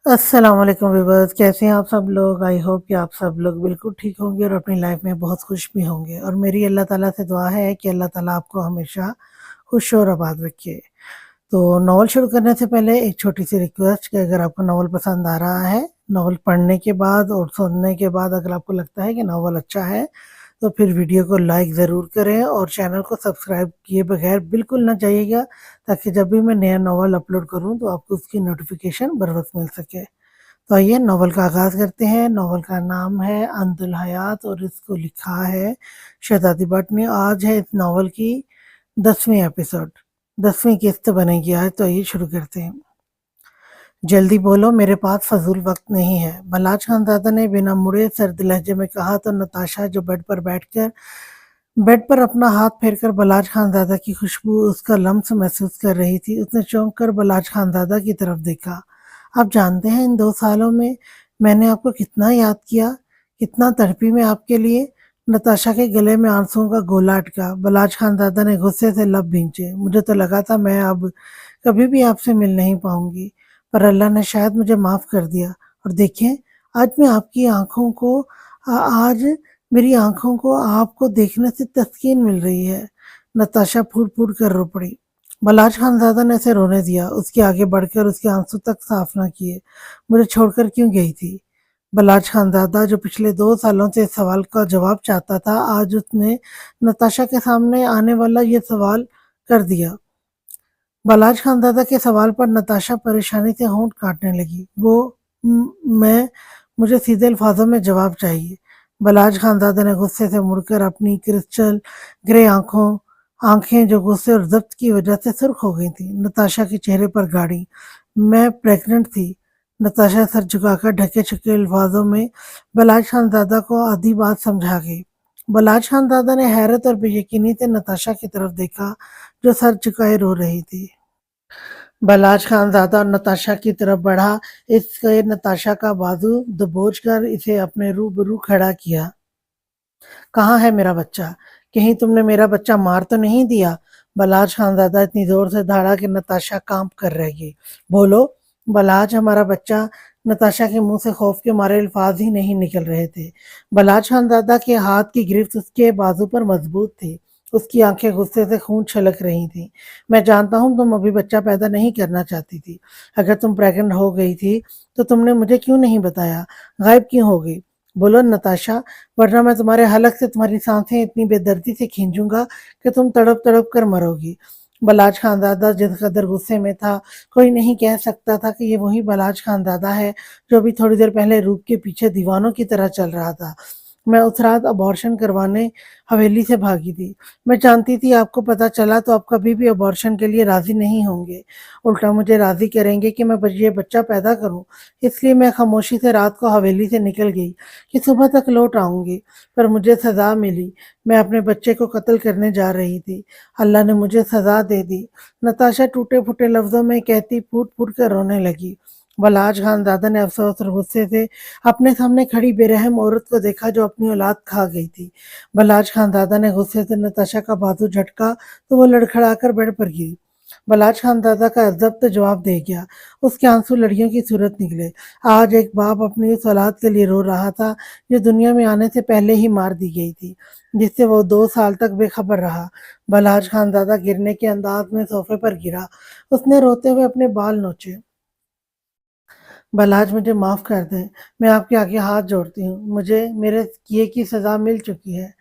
अस्सलाम वालेकुम व्यूअर्स, कैसे हैं आप सब लोग। आई होप कि आप सब लोग बिल्कुल ठीक होंगे और अपनी लाइफ में बहुत खुश भी होंगे। और मेरी अल्लाह ताला से दुआ है कि अल्लाह ताला आपको हमेशा खुश और आबाद रखे। तो नॉवल शुरू करने से पहले एक छोटी सी रिक्वेस्ट कि अगर आपको नॉवल पसंद आ रहा है, नॉवल पढ़ने के बाद और सुनने के बाद अगर आपको लगता है कि नॉवल अच्छा है, तो फिर वीडियो को लाइक ज़रूर करें और चैनल को सब्सक्राइब किए बगैर बिल्कुल ना जाइएगा, ताकि जब भी मैं नया नॉवल अपलोड करूं तो आपको उसकी नोटिफिकेशन बर वक्त मिल सके। तो आइए नॉवल का आगाज़ करते हैं। नॉवल का नाम है अंतुल हयात और इसको लिखा है शहजादी भट्ट ने। आज है इस नॉवल की 10वीं एपिसोड, 10वीं किस्त बनेगी आज। तो आइए शुरू करते हैं। जल्दी बोलो, मेरे पास फजूल वक्त नहीं है, बलाज खानजादा ने बिना मुड़े सर्द लहजे में कहा। तो नताशा जो बेड पर अपना हाथ फेरकर बलाज खानजादा की खुशबू उसका लम्स महसूस कर रही थी, उसने चौंक कर बलाज खानजादा की तरफ देखा। आप जानते हैं इन 2 सालों में मैंने आपको कितना याद किया, कितना तड़पी मैं आपके लिए। नताशा के गले में आंसुओं का गोला अटका। बलाज खानजादा ने गुस्से से लब भींचे। मुझे तो लगा था मैं अब कभी भी आपसे मिल नहीं पाऊंगी, पर अल्लाह ने शायद मुझे माफ कर दिया। और देखिए, आज मैं आपकी आंखों को आज मेरी आंखों को आपको देखने से तस्कीन मिल रही है। नताशा फूट फूट कर रो पड़ी। बलाज खानजादा ने उसे रोने दिया, उसके आगे बढ़कर उसके आंसू तक साफ ना किए। मुझे छोड़कर क्यों गई थी? बलाज खानजादा जो पिछले 2 सालों से इस सवाल का जवाब चाहता था, आज उसने नताशा के सामने आने वाला ये सवाल कर दिया। बलाज खानजादा के सवाल पर नताशा परेशानी से होंठ काटने लगी। मैं मुझे सीधे अल्फाजों में जवाब चाहिए। बलाज खानजादा ने गुस्से से मुड़कर अपनी क्रिस्टल ग्रे आंखें जो गुस्से और जब्त की वजह से सुर्ख हो गई थी, नताशा के चेहरे पर गाड़ी। मैं प्रेग्नेंट थी। नताशा सर झुकाकर ढके छुके अल्फाजों में बलाज खानजादा को आधी बात समझा गई। बलाज खानजादा ने हैरत और बेयकीनी से नताशा की तरफ देखा, जो सर झुकाए रो रही थी। बलाज खानज़ादा नताशा की तरफ बढ़ा। इससे नताशा का बाजू दबोच कर इसे अपने रूबरू खड़ा किया। कहाँ है मेरा बच्चा? कहीं तुमने मेरा बच्चा मार तो नहीं दिया? बलाज खानज़ादा इतनी जोर से दहाड़ा कि नताशा कांप कर रह गई। बोलो, बलाज, हमारा बच्चा। नताशा के मुंह से खौफ के मारे अल्फाज ही नहीं निकल रहे थे। बलाज खानज़ादा के हाथ की गिरफ्त उसके बाजू पर मजबूत थी। उसकी आंखें गुस्से से खून छलक रही थीं। मैं जानता हूँ तुम अभी बच्चा पैदा नहीं करना चाहती थी। अगर तुम प्रेग्नेंट हो गई थी तो तुमने मुझे क्यों नहीं बताया? गायब क्यों हो गई? बोलो नताशा, वरना मैं तुम्हारे हलक से तुम्हारी सांसें इतनी बेदर्दी से खींचूंगा कि तुम तड़प तड़प कर मरोगी। बलाज खानजादा जिस कदर गुस्से में था, कोई नहीं कह सकता था कि ये वही बलाज खानजादा है जो अभी थोड़ी देर पहले रूप के पीछे दीवानों की तरह चल रहा था। मैं उस रात अबॉर्शन करवाने हवेली से भागी थी। मैं जानती थी आपको पता चला तो आप कभी भी अबॉर्शन के लिए राजी नहीं होंगे, उल्टा मुझे राजी करेंगे कि मैं ये बच्चा पैदा करूं। इसलिए मैं खामोशी से रात को हवेली से निकल गई कि सुबह तक लौट आऊंगी, पर मुझे सजा मिली। मैं अपने बच्चे को कत्ल करने जा रही थी। अल्लाह ने मुझे सजा दे दी। नताशा टूटे फूटे लफ्जों में कहती फूट फूट कर रोने लगी। बलाज खानजादा ने अफसोस और गुस्से से अपने सामने खड़ी बेरहम औरत को देखा जो अपनी औलाद खा गई थी। बलाज खानजादा ने गुस्से से नताशा का बाजू झटका तो वो लड़खड़ाकर बेड पर गिरी। बलाज खानजादा का जब्त जवाब दे गया। उसके आंसू लड़ियों की सूरत निकले। आज एक बाप अपनी उस औलाद के लिए रो रहा था जो दुनिया में आने से पहले ही मार दी गई थी, जिससे वो 2 साल तक बेखबर रहा। बलाज खानजादा गिरने के अंदाज में सोफे पर गिरा। उसने रोते हुए अपने बाल नोचे। बलाज, मुझे माफ़ कर दें, मैं आपके आगे हाथ जोड़ती हूँ, मुझे मेरे किए की सज़ा मिल चुकी है।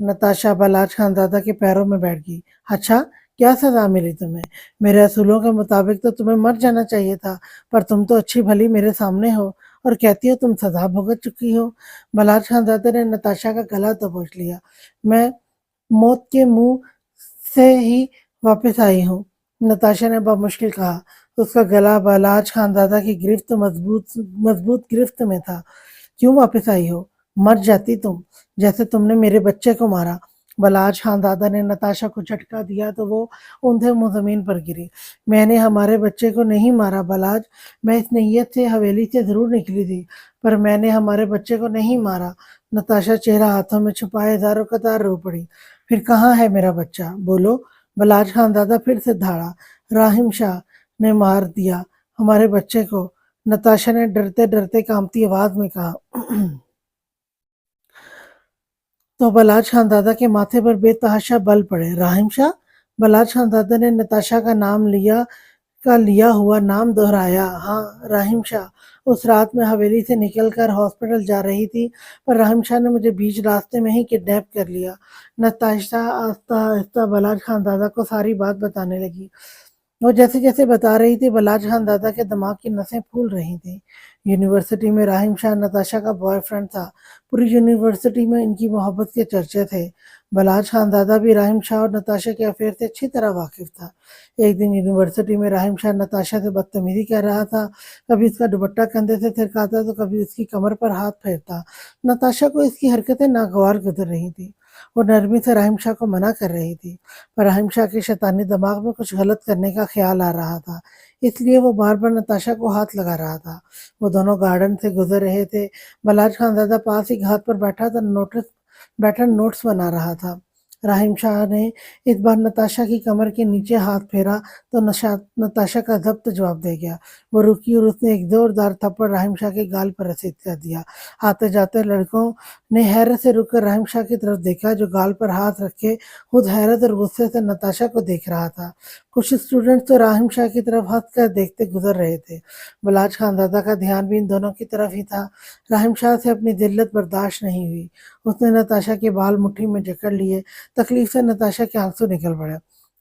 नताशा बलाज खानज़ादा के पैरों में बैठ गई। अच्छा, क्या सज़ा मिली तुम्हें? मेरे असूलों के मुताबिक तो तुम्हें मर जाना चाहिए था, पर तुम तो अच्छी भली मेरे सामने हो और कहती हो तुम सज़ा भुगत चुकी हो। बलाज खानज़ादा ने नताशा का गला दबोच लिया। मैं मौत के मुंह से ही वापस आई हूँ, नताशा ने बमुश्किल कहा। उसका गला बलाज खानजादा की गिरफ्त मजबूत मजबूत गिरफ्त में था। क्यों वापस आई हो? मर जाती तुम, जैसे तुमने मेरे बच्चे को मारा। बलाज खानजादा ने नताशा को झटका दिया तो वो ऊंधे मुंह जमीन पर गिरी। मैंने हमारे बच्चे को नहीं मारा बलाज, मैं इस नीयत से हवेली से जरूर निकली थी, पर मैंने हमारे बच्चे को नहीं मारा। नताशा चेहरा हाथों में छुपाए हजारों कतार रो पड़ी। फिर कहाँ है मेरा बच्चा? बोलो। बलाज खानजादा फिर से धाड़ा। राहिम शाह ने मार दिया हमारे बच्चे को। नताशा ने डरते डरते कांपती आवाज में कहा। तो बलाज खानदादा के माथे पर बेतहाशा बल पड़े। राहिम शाह? बलाज खानदादा ने नताशा का लिया हुआ नाम दोहराया। हाँ, राहिम शाह। उस रात मैं हवेली से निकलकर हॉस्पिटल जा रही थी, पर राहिम शाह ने मुझे बीच रास्ते में ही किडनैप कर लिया। नताशा आहिस्ता आहिस्ता बलाज खानदादा को सारी बात बताने लगी। वो जैसे जैसे बता रही थी, बलाज खानदादा के दिमाग की नसें फूल रही थी। यूनिवर्सिटी में राहिम शाह नताशा का बॉयफ्रेंड था। पूरी यूनिवर्सिटी में इनकी मोहब्बत के चर्चे थे। बलाज खानदादा भी राहिम शाह और नताशा के अफेयर से अच्छी तरह वाकिफ था। एक दिन यूनिवर्सिटी में राहिम शाह नताशा से बदतमीजी कर रहा था। कभी उसका दुपट्टा कंधे से थिरकाता तो कभी उसकी कमर पर हाथ फेरता। नताशा को इसकी हरकतें नागवार गुजर रही थी। वो नरमी से राहिम शाह को मना कर रही थी, पर राहिम शाह के शैतानी दिमाग में कुछ गलत करने का ख्याल आ रहा था, इसलिए वो बार बार नताशा को हाथ लगा रहा था। वो दोनों गार्डन से गुजर रहे थे। बलाज खानजादा पास ही घाट पर बैठा नोट्स बना रहा था। राहिम शाह ने इस बार नताशा की कमर के नीचे हाथ फेरा तो नताशा का जब्त जवाब दे गया। वो रुकी और उसने एक जोरदार थप्पड़ राहिम शाह के गाल पर रसीद कर दिया। आते जाते लड़कों ने हैरत से रुककर राहिम शाह की तरफ देखा, जो गाल पर हाथ रखे खुद हैरत और गुस्से से नताशा को देख रहा था। कुछ स्टूडेंट्स तो राहिम शाह की तरफ हंस कर देखते गुजर रहे थे। बलाज खानदादा का ध्यान भी इन दोनों की तरफ ही था। राहिम शाह से अपनी जिल्लत बर्दाश्त नहीं हुई। उसने नताशा के बाल मुट्ठी में जकड़ लिए। तकलीफ से नताशा के आंसू निकल पड़े।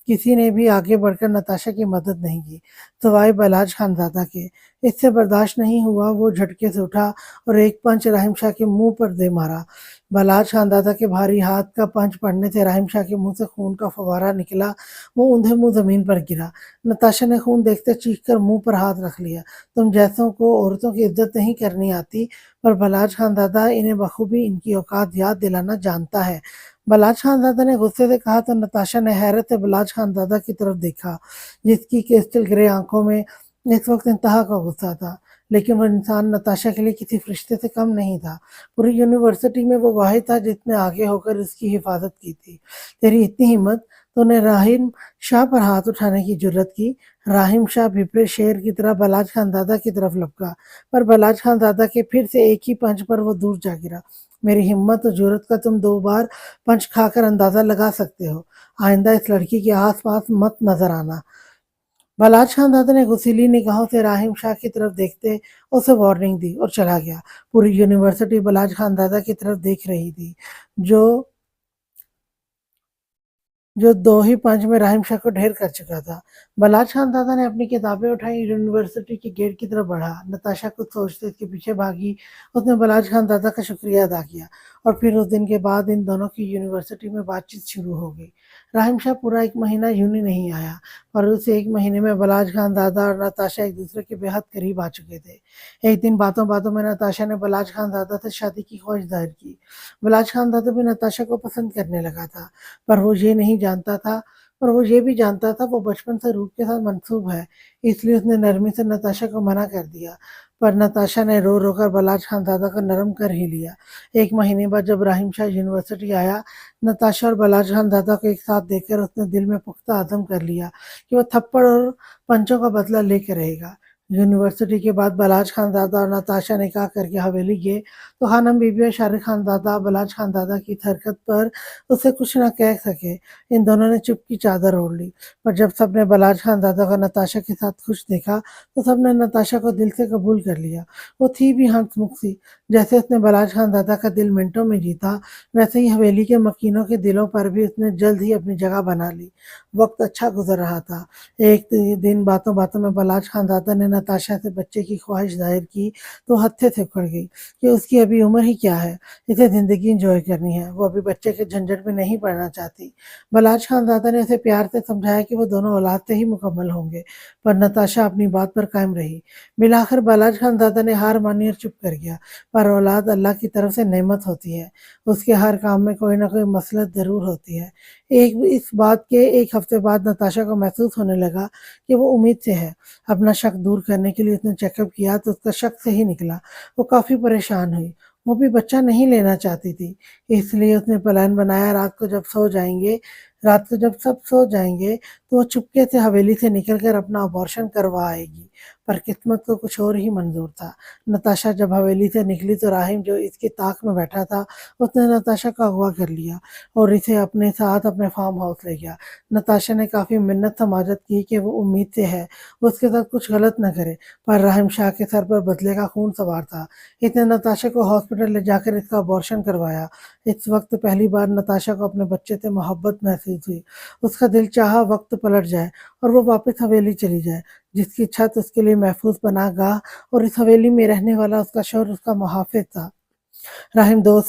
किसी ने भी आगे बढ़कर नताशा की मदद नहीं की, सिवाय बलाज खानजादा के। इससे बर्दाश्त नहीं हुआ, वो झटके से उठा और एक पंच राहिम शाह के मुंह पर दे मारा। बलाज खानदादा के भारी हाथ का पंच पड़ने से राहिम शाह के मुंह से खून का फवारा निकला। वो ऊंधे मुंह जमीन पर गिरा। नताशा ने खून देखते चीख कर मुंह पर हाथ रख लिया। तुम जैसों को औरतों की इज्जत नहीं करनी आती, पर बलाज खानदादा इन्हें बखूबी इनकी औकात याद दिलाना जानता है। बलाज खानदादा ने गुस्से से कहा तो नताशा ने हैरत से बलाज खानदादा की तरफ देखा, जिसकी क्रिस्टल ग्रे आंखों में इस वक्त इंतहा का गुस्सा था। लेकिन वो इंसान नताशा के लिए किसी फरिश्ते से कम नहीं था। पूरी यूनिवर्सिटी में वो वाहिद था जिसने आगे होकर उसकी हिफाजत की थी। तेरी इतनी हिम्मत, तूने राहिम शाह पर हाथ उठाने की जुर्रत की। राहिम शाह भिपरे शेर की तरह बलाज खानदादा की तरफ लपका, पर बलाज खानदादा के फिर से एक ही पंच पर वो दूर जा गिरा। मेरी हिम्मत और जुर्रत का तुम 2 बार पंच खाकर अंदाजा लगा सकते हो। आइंदा इस लड़की के आसपास मत नजर आना। बलाज खानदादा ने गुस्सीली निगाहों से राहिम शाह की तरफ देखते उसे वार्निंग दी और चला गया। पूरी यूनिवर्सिटी बलाज खानदादा की तरफ देख रही थी, जो जो 2 ही पंच में राहिम शाह को ढेर कर चुका था। बलाज खानदादा ने अपनी किताबें उठाई, यूनिवर्सिटी के गेट की तरफ बढ़ा। नताशा कुछ सोचते उसके पीछे भागी। उसने बलाज खानदादा का शुक्रिया अदा किया और फिर उस दिन के बाद इन दोनों की यूनिवर्सिटी में बातचीत शुरू हो गई। राहिम शाह पूरा 1 महीना यूं ही नहीं आया, पर उस 1 महीने में बलाज खानदादा और नताशा एक दूसरे के बेहद करीब आ चुके थे। एक दिन बातों बातों में नताशा ने बलाज खानदादा से शादी की ख्वाहिश जाहिर की। बलाज खानदादा भी नताशा को पसंद करने लगा था, पर वो ये नहीं जानता था पर वो ये भी जानता था वो बचपन से रूप के साथ मंसूब है, इसलिए उसने नरमी से नताशा को मना कर दिया। पर नताशा ने रो रो कर बलाज खानदादा को नरम कर ही लिया। 1 महीने बाद जब राहिम शाह यूनिवर्सिटी आया, नताशा और बलाज खानदादा को एक साथ देखकर उसने दिल में पुख्ता अज़म कर लिया कि वो थप्पड़ और पंचों का बदला लेकर रहेगा। यूनिवर्सिटी के बाद बलाज खानदादा और नताशा निकाह करके हवेली गए, तो खानम बीबी और शारिक खानदादा बलाज खानदादा की इस हरकत पर उसे कुछ न कह सके। इन दोनों ने चुप की चादर ओढ़ ली। पर जब सबने बलाज खानदादा को नताशा के साथ खुश देखा, तो सबने नताशा को दिल से कबूल कर लिया। वो थी भी हंसमुख सी। जैसे उसने बलाज खानदादा का दिल मिनटों में जीता, वैसे ही हवेली के मकीनों के दिलों पर भी उसने जल्द ही अपनी जगह बना ली। वक्त अच्छा गुजर रहा था। एक दिन बातों बातों में बलाज खानदादा ने नताशा से बच्चे की ख्वाहिश जाहिर की, तो हत्थे से उखड़ गई कि उसकी अभी उम्र ही क्या है, इसे जिंदगी इंजॉय करनी है। वो अभी बच्चे के झंझट में नहीं पड़ना चाहती। बलाज खानदादा ने उसे प्यार से समझाया कि वो दोनों औलाद से ही मुकम्मल होंगे, पर नताशा अपनी बात पर कायम रही। मिलाकर बलाज खानदादा ने हार मानी और चुप कर गया। पर औलाद अल्लाह की तरफ से नेमत होती है, उसके हर काम में कोई ना कोई मसलत जरूर होती है। इस बात के एक हफ्ते बाद नताशा को महसूस होने लगा कि वो उम्मीद से है। अपना शक दूर करने के लिए उसने चेकअप किया तो उसका शक सही निकला। वो काफी परेशान हुई। वो भी बच्चा नहीं लेना चाहती थी, इसलिए उसने प्लान बनाया रात को जब सब सो जाएंगे तो वो चुपके से हवेली से निकलकर अपना अबॉर्शन करवा आएगी। पर किस्मत को कुछ और ही मंजूर था। नताशा जब हवेली से निकली तो राहिम जो इसकी ताक में बैठा था, उसने नताशा को अगवा कर लिया और इसे अपने साथ अपने फार्म हाउस ले गया। नताशा ने काफ़ी मिन्नत समाजत की कि वो उम्मीद से है, वो उसके साथ कुछ गलत न करे, पर राहिम शाह के सर पर बदले का खून सवार था। इसने नताशा को हॉस्पिटल ले जाकर इसका अबॉर्शन करवाया। इस वक्त पहली बार नताशा को अपने बच्चे से मोहब्बत महसूस हुई। उसका दिल चाहा वक्त पलट जाए और वो वापस हवेली चली जाए, जिसकी छत उसके लिए महफूज पनाहगाह और इस हवेली में रहने वाला उसका शौहर उसका मुहाफिज था। राहिम 2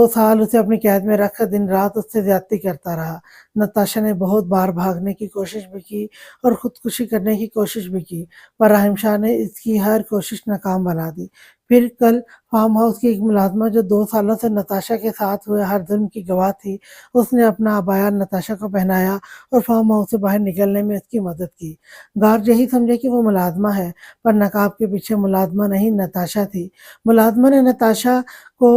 साल उसे अपनी कैद में रखकर दिन रात उससे ज्यादती करता रहा। नताशा ने बहुत बार भागने की कोशिश भी की और खुदकुशी करने की कोशिश भी की, पर राहिम शाह ने इसकी हर कोशिश नाकाम बना दी। फिर कल फार्म हाउस की एक मुलाजमा जो 2 सालों से नताशा के साथ हुए हर जुल्म की गवाह थी, उसने अपना अबाया नताशा को पहनाया और फार्म हाउस से बाहर निकलने में उसकी मदद की। गार्ड यही समझे कि वो मुलाजमा है, पर नकाब के पीछे मुलाजमा नहीं नताशा थी। मुलाजमा ने नताशा को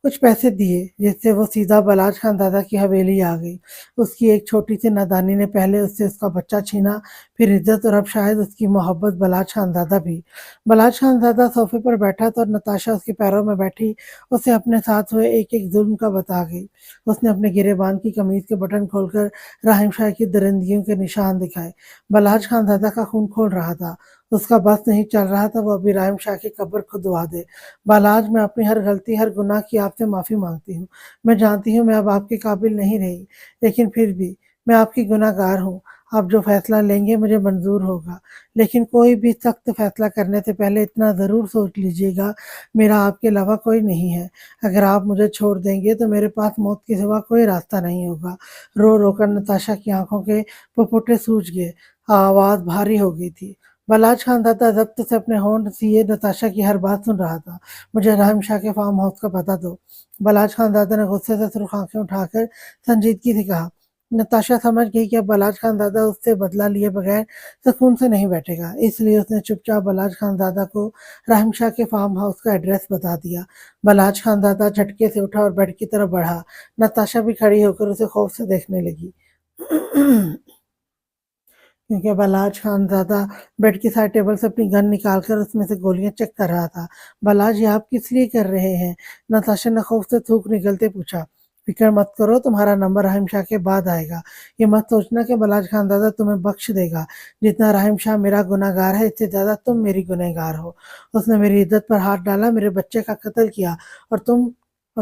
कुछ पैसे दिए, जिससे वो सीधा बलाज खानजादा की हवेली आ गई। उसकी एक छोटी सी नादानी ने पहले उससे उसका बच्चा छीना, फिर इज्जत और अब शायद उसकी मोहब्बत बलाज खानजादा भी। बलाज खानजादा सोफे पर बैठा था और नताशा उसके पैरों में बैठी उसे अपने साथ हुए एक एक जुल्म का बता गई। उसने अपने गिरेबान की कमीज के बटन खोलकर राहिम शाह की दरिंदगियों के निशान दिखाए। बलाज खानजादा का खून खोल रहा था। उसका बस नहीं चल रहा था वो अभी राहिम शाह की कब्र खुदवा दे। बालाज, मैं अपनी हर गलती हर गुनाह की आपसे माफ़ी मांगती हूँ। मैं जानती हूँ मैं अब आपके काबिल नहीं रही, लेकिन फिर भी मैं आपकी गुनहगार हूँ। आप जो फैसला लेंगे मुझे मंजूर होगा, लेकिन कोई भी सख्त फैसला करने से पहले इतना ज़रूर सोच लीजिएगा, मेरा आपके अलावा कोई नहीं है। अगर आप मुझे छोड़ देंगे तो मेरे पास मौत के सिवा कोई रास्ता नहीं होगा। रो रो कर नताशा की आंखों के पुपुटे सूज गए, आवाज़ भारी हो गई थी। बलाज खानदादा जब्त से अपने होंठ सिए नताशा की हर बात सुन रहा था। मुझे राहिम शाह के फार्म हाउस का पता दो। बलाज खानदादा ने गुस्से से सुर्ख आंखें उठाकर संजीदगी से कहा। नताशा समझ गई कि अब बलाज खानदादा उससे बदला लिए बगैर सुकून से नहीं बैठेगा, इसलिए उसने चुपचाप बलाज खानदादा को राहिम शाह के फार्म हाउस का एड्रेस बता दिया। बलाज खानदादा झटके से उठा और बेड की तरफ बढ़ा। नताशा भी खड़ी होकर उसे खौफ से देखने लगी। क्योंकि बलाज खानज़ादा बेड के साइड टेबल से अपनी गन निकालकर उसमें से गोलियां चेक कर रहा था। बलाज, ये आप किस लिए कर रहे हैं? नताशा ने खौफ से थूक निकलते पूछा। फिक्र मत करो, तुम्हारा नंबर राहिम शाह के बाद आएगा। ये मत सोचना कि बलाज खानज़ादा तुम्हें बख्श देगा। जितना राहिम शाह मेरा गुनहगार है, इससे ज्यादा तुम मेरी गुनहगार हो। उसने मेरी इज्जत पर हाथ डाला, मेरे बच्चे का कत्ल किया, और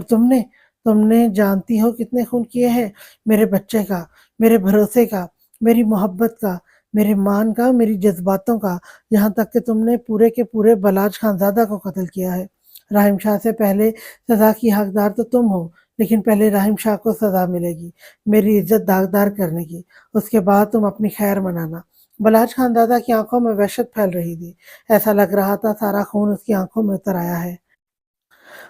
तुमने तुमने जानती हो कितने खून किए हैं? मेरे बच्चे का, मेरे भरोसे का, मेरी मोहब्बत का, मेरे मान का, मेरी जज्बातों का, यहाँ तक कि तुमने पूरे के पूरे बलाज खानजादा को कत्ल किया है। राहिम शाह से पहले सजा की हकदार तो तुम हो, लेकिन पहले राहिम शाह को सजा मिलेगी, मेरी इज्जत दागदार करने की। उसके बाद तुम अपनी खैर मनाना। बलाज खानजादा की आंखों में वहशत फैल रही थी। ऐसा लग रहा था सारा खून उसकी आंखों में उतर आया है।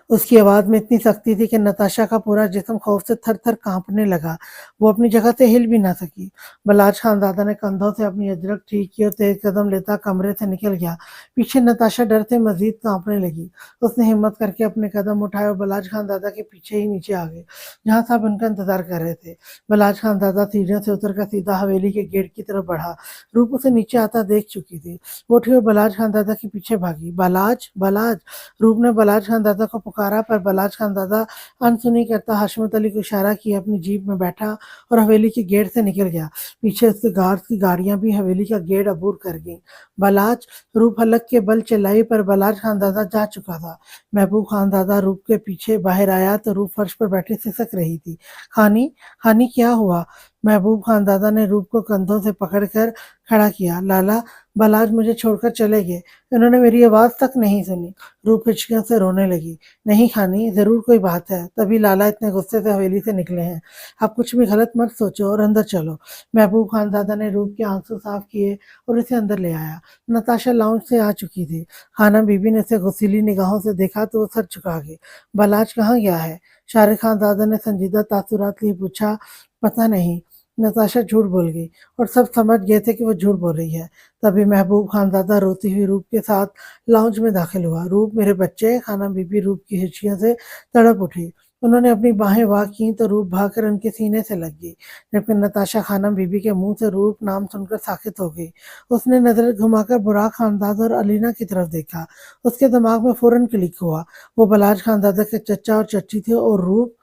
उसकी आवाज़ में इतनी सख्ती थी कि नताशा का पूरा जिस्म खौफ से थर-थर काँपने लगा। वो अपनी जगह से हिल भी ना सकी। बलाज खानज़ादा ने कंधों से अपनी अजरक ठीक की और तेज़ कदम लेता कमरे से निकल गया। पीछे नताशा डर से मज़ीद काँपने लगी। उसने हिम्मत करके अपने कदम उठाए और बलाज खानज़ादा के पीछे ही नीचे आ गई, जहाँ सब उनका इंतज़ार कर रहे थे। बलाज खानज़ादा सीढ़ियों से उतरकर सीधा हवेली के गेट की तरफ बढ़ा। रूप उसे नीचे आता देख चुकी थी। वो उठी और बलाज खानज़ादा के पीछे भागी। बलाज! बलाज! रूप ने बलाज खानज़ादा को पुकारा, पर बलाज खानज़ादा अनसुनी करता हशमत अली को इशारा किया अपनी जीप में बैठा और हवेली के गेट से निकल गया। पीछे उसके गार्ड्स की गाड़ियां भी हवेली का गेट अबूर कर गईं। बलाज! रूप हलक के बल चिल्लाई, पर बलाज खानज़ादा जा चुका था। महबूब खानज़ादा रूप के पीछे बाहर आया तो रूप फर्श पर बैठी सिसक रही थी। खानी, खानी, क्या हुआ? महबूब खानज़ादा ने रूप को कंधों से पकड़कर खड़ा किया। लाला, बलाज मुझे छोड़कर चले गए, इन्होंने मेरी आवाज़ तक नहीं सुनी। रूप हिचकियों से रोने लगी। नहीं खानी, ज़रूर कोई बात है, तभी लाला इतने गुस्से से हवेली से निकले हैं। आप कुछ भी गलत मत सोचो और अंदर चलो। महबूब खानज़ादा ने रूप के आंसू साफ किए और उसे अंदर ले आया। नताशा लाउंज से आ चुकी थी। खाना बीबी ने उसे गुस्सीली निगाहों से देखा तो वो सर झुका गई। बलाज कहाँ गया है? शारिक खानज़ादा ने संजीदा तासुरात लिए पूछा। पता नहीं। नताशा झूठ बोल गई और सब समझ गए थे कि वो झूठ बोल रही है। तभी महबूब खानज़ादा रोती हुई रूप के साथ लाउंज में दाखिल हुआ। रूप, मेरे बच्चे। खाना बीबी रूप की हिचकियों से तड़प उठी। انہوں نے اپنی باہیں وا کیں تو روپ بھاگ کر ان کے سینے سے لگ گئی، جبکہ نتاشا خانم بی بی کے منہ سے روپ نام سن کر ساکت ہو گئی۔ اس نے نظر گھما کر براق خانداد اور علینا کی طرف دیکھا۔ اس کے دماغ میں فوراً کلک ہوا، وہ بلاج خاندادہ کے چچا اور چچی تھے، اور روپ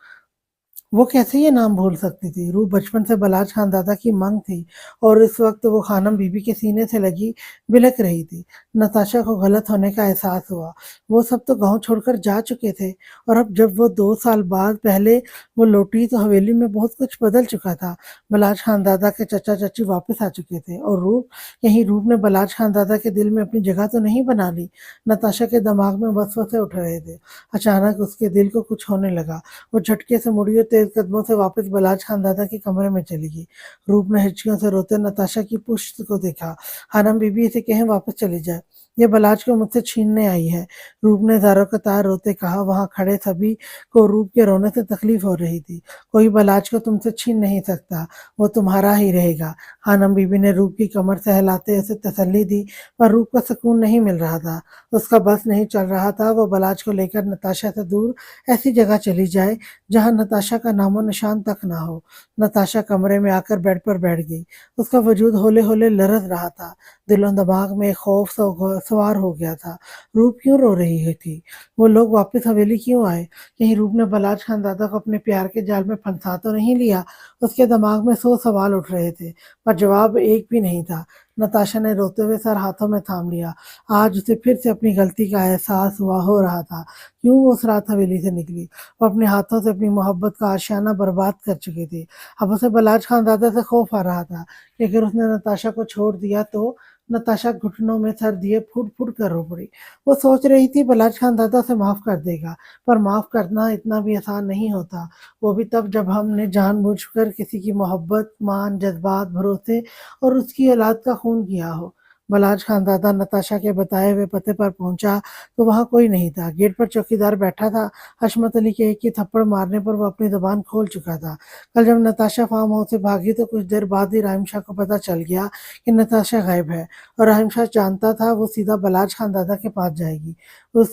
وہ کیسے یہ نام بھول سکتی تھی؟ روح بچپن سے بلاج خاندادہ کی منگ تھی، اور اس وقت وہ خانم بی بی کے سینے سے لگی بلک رہی تھی۔ نتاشا کو غلط ہونے کا احساس ہوا۔ وہ سب تو گاؤں چھوڑ کر جا چکے تھے، اور اب جب وہ 2 سال بعد پہلے وہ لوٹی تو حویلی میں بہت کچھ بدل چکا تھا۔ بلاج خاندادہ کے چچا چچی واپس آ چکے تھے، اور کہیں روپ نے بلاج خاندادہ کے دل میں اپنی جگہ تو نہیں بنا لی؟ نتاشا کے دماغ میں وسوسے اٹھ رہے تھے۔ اچانک اس کے دل کو کچھ ہونے لگا۔ وہ جھٹکے سے مڑی اور تیز قدموں سے واپس بلاج خاندادہ کے کمرے میں چلی گئی۔ روپ نے ہچکیوں سے روتے نتاشا کی پشت کو دیکھا۔ خانم بی بی اسے کہیں واپس چلی جائے، یہ بلاج کو مجھ سے چھیننے آئی ہے، روپ نے زاروں قطار روتے کہا۔ وہاں کھڑے سبھی کو روپ کے رونے سے تکلیف ہو رہی تھی۔ کوئی بلاج کو تم سے چھین نہیں سکتا، وہ تمہارا ہی رہے گا۔ خانم بی بی نے روپ کی کمر سہلاتے اسے تسلی دی، پر روپ کو سکون نہیں مل رہا تھا۔ اس کا بس نہیں چل رہا تھا وہ بلاج کو لے کر نتاشا سے دور ایسی جگہ چلی جائے جہاں نتاشا کا نام و نشان تک نہ ہو۔ نتاشا کمرے میں آ کر بیڈ پر بیٹھ گئی۔ اس کا وجود ہولے ہولے لرز رہا تھا، دل و دماغ میں ایک خوف سوار ہو گیا تھا۔ روپ کیوں رو رہی تھی؟ وہ لوگ واپس حویلی کیوں آئے؟ کہیں روپ نے بلاج خاندادہ کو اپنے پیار کے جال میں پھنسا تو نہیں لیا؟ اس کے دماغ میں 100 سوال اٹھ رہے تھے، پر جواب ایک بھی نہیں تھا۔ نتاشا نے روتے ہوئے سر ہاتھوں میں تھام لیا۔ آج اسے پھر سے اپنی غلطی کا احساس ہو رہا تھا۔ کیوں وہ اس رات حویلی سے نکلی؟ وہ اپنے ہاتھوں سے اپنی محبت کا آشیانہ برباد کر چکی تھی۔ اب اسے بلاج خاندادہ سے خوف آ رہا تھا کہ اگر اس نے نتاشا کو چھوڑ دیا تو نتاشا گھٹنوں میں سر دیے پھٹ پھٹ کر رو پڑی۔ وہ سوچ رہی تھی بلاج خاندادہ اسے معاف کر دے گا، پر معاف کرنا اتنا بھی آسان نہیں ہوتا، وہ بھی تب جب ہم نے جان بوجھ کر کسی کی محبت، مان، جذبات، بھروسے اور اس کی اولاد کا خون کیا ہو۔ بلاج خاندادہ نتاشا کے بتائے ہوئے پتے پر پہنچا تو وہاں کوئی نہیں تھا۔ گیٹ پر چوکیدار بیٹھا تھا۔ حشمت علی کے ایک ہی تھپڑ مارنے پر وہ اپنی زبان کھول چکا تھا۔ کل جب نتاشا فارم ہاؤس سے بھاگی تو کچھ دیر بعد ہی رحیم شاہ کو پتہ چل گیا کہ نتاشا غائب ہے، اور رحیم شاہ جانتا تھا وہ سیدھا بلاج خاندادہ کے پاس جائے گی۔ اس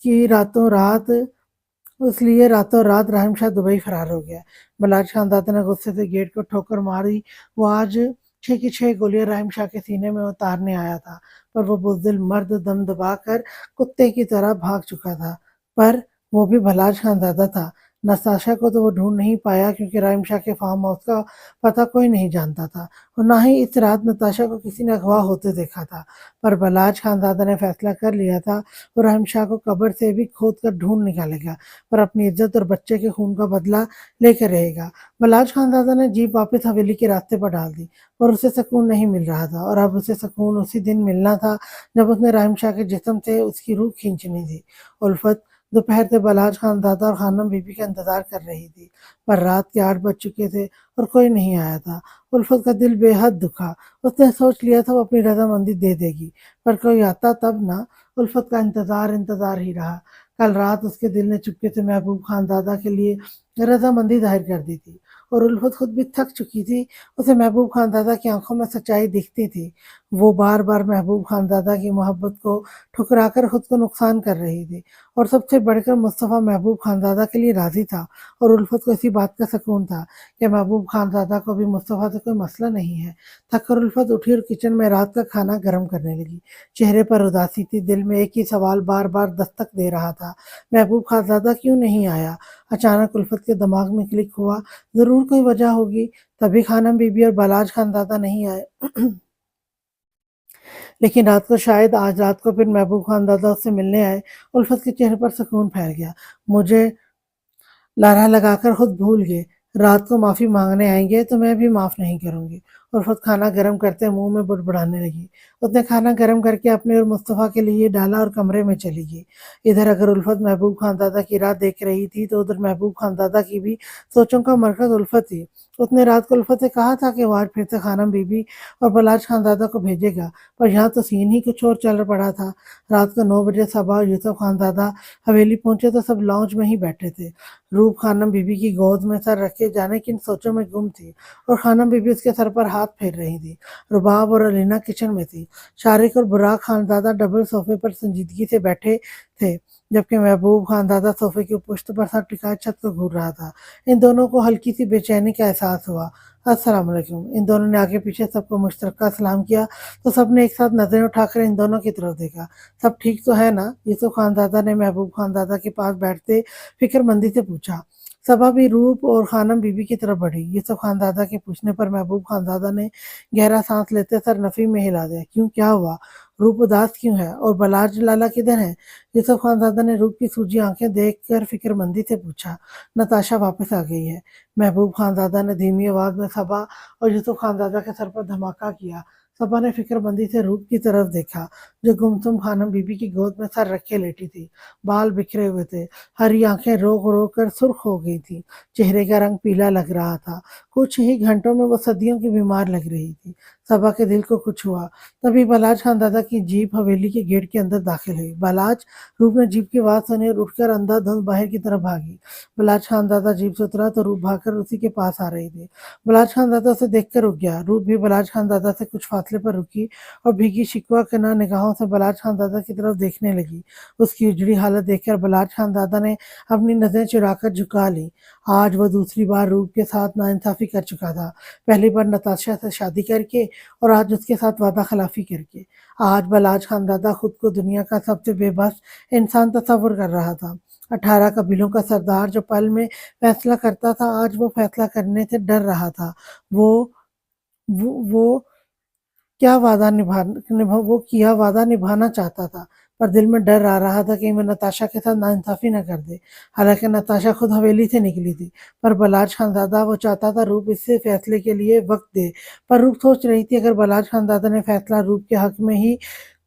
لیے راتوں رات رحیم شاہ دبئی فرار ہو گیا۔ بلاج خاندادہ نے غصے سے گیٹ کو ٹھوکر ماری۔ وہ آج 6 کی 6 گولیاں رحیم شاہ کے سینے میں اتارنے آیا تھا، پر وہ بزدل مرد دم دبا کر کتے کی طرح بھاگ چکا تھا۔ پر وہ بھی بلاج خاندادہ تھا۔ نتاشا کو تو وہ ڈھونڈ نہیں پایا کیونکہ رحیم شاہ کے فارم ہاؤس کا پتہ کوئی نہیں جانتا تھا، اور نہ ہی اس رات نتاشا کو کسی نے اغوا ہوتے دیکھا تھا۔ پر بلاج خاندادہ نے فیصلہ کر لیا تھا وہ رحیم شاہ کو قبر سے بھی کھود کر ڈھونڈ نکالے گا، پر اپنی عزت اور بچے کے خون کا بدلہ لے کر رہے گا۔ بلاج خاندادہ نے جیپ واپس حویلی کے راستے پر ڈال دی، پر اسے سکون نہیں مل رہا تھا، اور اب اسے سکون اسی دن ملنا تھا جب اس نے رحیم شاہ کے جسم سے اس کی روح کھینچنی تھی۔ الفت دوپہر سے بلاج خاندادہ اور خانم بی بی کا انتظار کر رہی تھی، پر رات کے 8 بج چکے تھے اور کوئی نہیں آیا تھا۔ الفت کا دل بے حد دکھا۔ اس نے سوچ لیا تھا وہ اپنی رضامندی دے دے گی، پر کوئی آتا تب نہ۔ الفت کا انتظار ہی رہا۔ کل رات اس کے دل نے چپکے سے محبوب خاندادہ کے لیے رضامندی ظاہر کر دی تھی، اور الفت خود بھی تھک چکی تھی۔ اسے محبوب خاندادہ کی آنکھوں میں سچائی دکھتی تھی۔ وہ بار بار محبوب خاندادہ کی محبت کو ٹھکرا کر خود کو نقصان کر رہی تھی، اور سب سے بڑھ کر مصطفیٰ محبوب خاندادہ کے لیے راضی تھا، اور الفت کو اسی بات کا سکون تھا کہ محبوب خاندادہ کو بھی مصطفیٰ سے کوئی مسئلہ نہیں ہے۔ تھک کر الفت اٹھی اور کچن میں رات کا کھانا گرم کرنے لگی۔ چہرے پر اداسی تھی، دل میں ایک ہی سوال بار بار دستک دے رہا تھا، محبوب خاندادہ کیوں نہیں آیا؟ اچانک الفت کے دماغ میں کلک ہوا، ضرور کوئی وجہ ہوگی، تبھی خانم بی بی اور بلاج خاندادہ نہیں آئے۔ لیکن رات کو شاید آج رات کو پھر محبوب خاندادہ اس سے ملنے آئے۔ الفت کے چہرے پر سکون پھیل گیا۔ مجھے لارا لگا کر خود بھول گئے، رات کو معافی مانگنے آئیں گے تو میں بھی معاف نہیں کروں گی۔ الفت کھانا گرم کرتے منہ میں بڑبڑانے لگی۔ اس نے کھانا گرم کر کے اپنے اور مصطفیٰ کے لیے ڈالا اور کمرے میں چلی گئی۔ ادھر اگر الفت محبوب خاندادہ کی راہ دیکھ رہی تھی تو ادھر محبوب خاندادہ کی بھی سوچوں کا مرکز الفت تھی۔ اس نے رات کو الفت سے کہا تھا کہ وہ آج پھر سے خانم بی بی اور بلاج خاندادہ کو بھیجے گا، پر یہاں تو سین ہی کچھ اور چل پڑا تھا۔ رات کو 9 بجے صبح اور یوسف خاندادہ حویلی پہنچے تو سب لاؤنج میں ہی بیٹھے تھے۔ روپ خانم بی بی کی گود میں سر رکھے جانے کن سوچوں میں گم تھی، اور خانم بی بی اس کے سر پر ہاتھ हाथ फेर रही थी। रुबाब और अलीना किचन में थी। शारिक और बुराक खानदादा डबल सोफे पर संजीदगी से बैठे थे, जबकि महबूब खानदादा सोफे की पुश्त पर सर टिकाए छत को घूर रहा था। इन दोनों को हल्की सी बेचैनी का एहसास हुआ। अस्सलाम वालेकुम। इन दोनों ने आगे पीछे सबको मुश्तरका सलाम किया तो सबने एक साथ नजरें उठाकर इन दोनों की तरफ देखा। सब ठीक तो है ना? यूसुफ खानदादा ने महबूब खानदादा के पास बैठते फिक्रमंदी से पूछा। सबा भी रूप और खानम बीबी की तरफ बढ़ी। यूसुफ खानदादा के पूछने पर महबूब खानदादा ने गहरा सांस लेते सर नफी में हिला दिया। क्यों, क्या हुआ? रूप उदास क्यों है? और बलाज लाला किधर है? यूसुफ खानदादा ने रूप की सूजी आंखें देखकर फिक्रमंदी से पूछा। नताशा वापस आ गई है। महबूब खानदादा ने धीमी आवाज में सबा और यूसुफ खानदादा के सर पर धमाका किया। सबा ने फिक्रमंदी से रूप की तरफ देखा, जो गुमसुम खानम बीबी की गोद में सर रखे लेटी थी। बाल बिखरे हुए थे, हरी आंखें रोक रोक कर सुर्ख हो गई थी, चेहरे का रंग पीला लग रहा था। कुछ ही घंटों में वो सदियों की बीमार लग रही थी। सबा के दिल को कुछ हुआ। तभी बलाज खानदादा की जीप हवेली के गेट के अंदर दाखिल हुई। बलाज! रूप ने जीप की आवाज सुनी और उठकर अंधाधुंध बाहर की तरफ भागी। बलाज खानदादा जीप से उतरा तो रूप भागकर उसी के पास आ रही थी। बलाज खानदादा उसे देखकर रुक गया। रूप भी बलाज खानदादा से कुछ फासले पर रुकी और भीगी शिकवा कना निगाहों से बलाज खानदादा की तरफ देखने लगी। उसकी उजड़ी हालत देखकर बलाज खानदादा ने अपनी नजरें चुराकर झुका ली। आज वो दूसरी बार रूप के साथ नाइंसाफी कर चुका था। पहली बार नताशा से शादी करके और आज उसके साथ वादा खिलाफी करके। आज बलाज खानदादा खुद को दुनिया का सबसे बेबस इंसान तस्वुर कर रहा था। 18 कबीलों का सरदार जो पल में फैसला करता था, आज वो फैसला करने से डर रहा था। वो वो क्या वादा वो किया वादा निभाना चाहता था, पर दिल में डर आ रहा था कि मैं नताशा के साथ नाइंसाफी न कर दे। हालांकि नताशा खुद हवेली से निकली थी, पर बलाज खानदादा वो चाहता था रूप इससे फैसले के लिए वक्त दे। पर रूप सोच रही थी अगर बलाज खानदादा ने फैसला रूप के हक में ही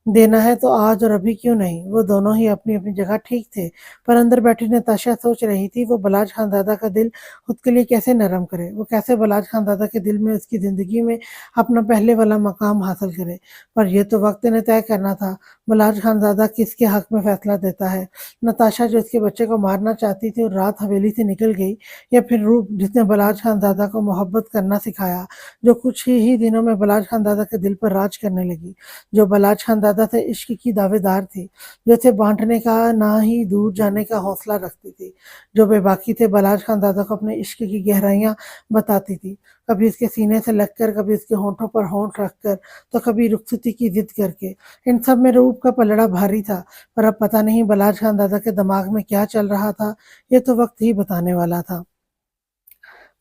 देना है तो आज और अभी क्यों नहीं? वो दोनों ही अपनी अपनी जगह ठीक थे, पर अंदर बैठी नताशा सोच रही थी वो बलाज खानदादा का दिल खुद के लिए कैसे नरम करे, वो कैसे बलाज खानदादा के दिल में उसकी जिंदगी में अपना पहले वाला मकाम हासिल करे। पर यह तो वक्त ने तय करना था, बलाज खानदादा किसके हक में फैसला देता है। नताशा जो उसके बच्चे को मारना चाहती थी और रात हवेली से निकल गई, या फिर रूप जिसने बलाज खानदादा को मोहब्बत करना सिखाया, जो कुछ ही दिनों में बलाज खानदादा के दिल पर राज करने लगी, जो बलाज खानदादा से इश्क की दावेदार थी, जो उसे बांटने का ना ही दूर जाने का हौसला रखती थी, जो बेबाकी से बलाज खानदादा को अपने इश्क की गहराइयां बताती थी, कभी उसके सीने से लगकर, कभी उसके होंठों पर होंठ रखकर, तो कभी रुखसती की जिद करके। इन सब में रूप का पलड़ा भारी था, पर अब पता नहीं बलाज खानदादा के दिमाग में क्या चल रहा था, ये तो वक्त ही बताने वाला था।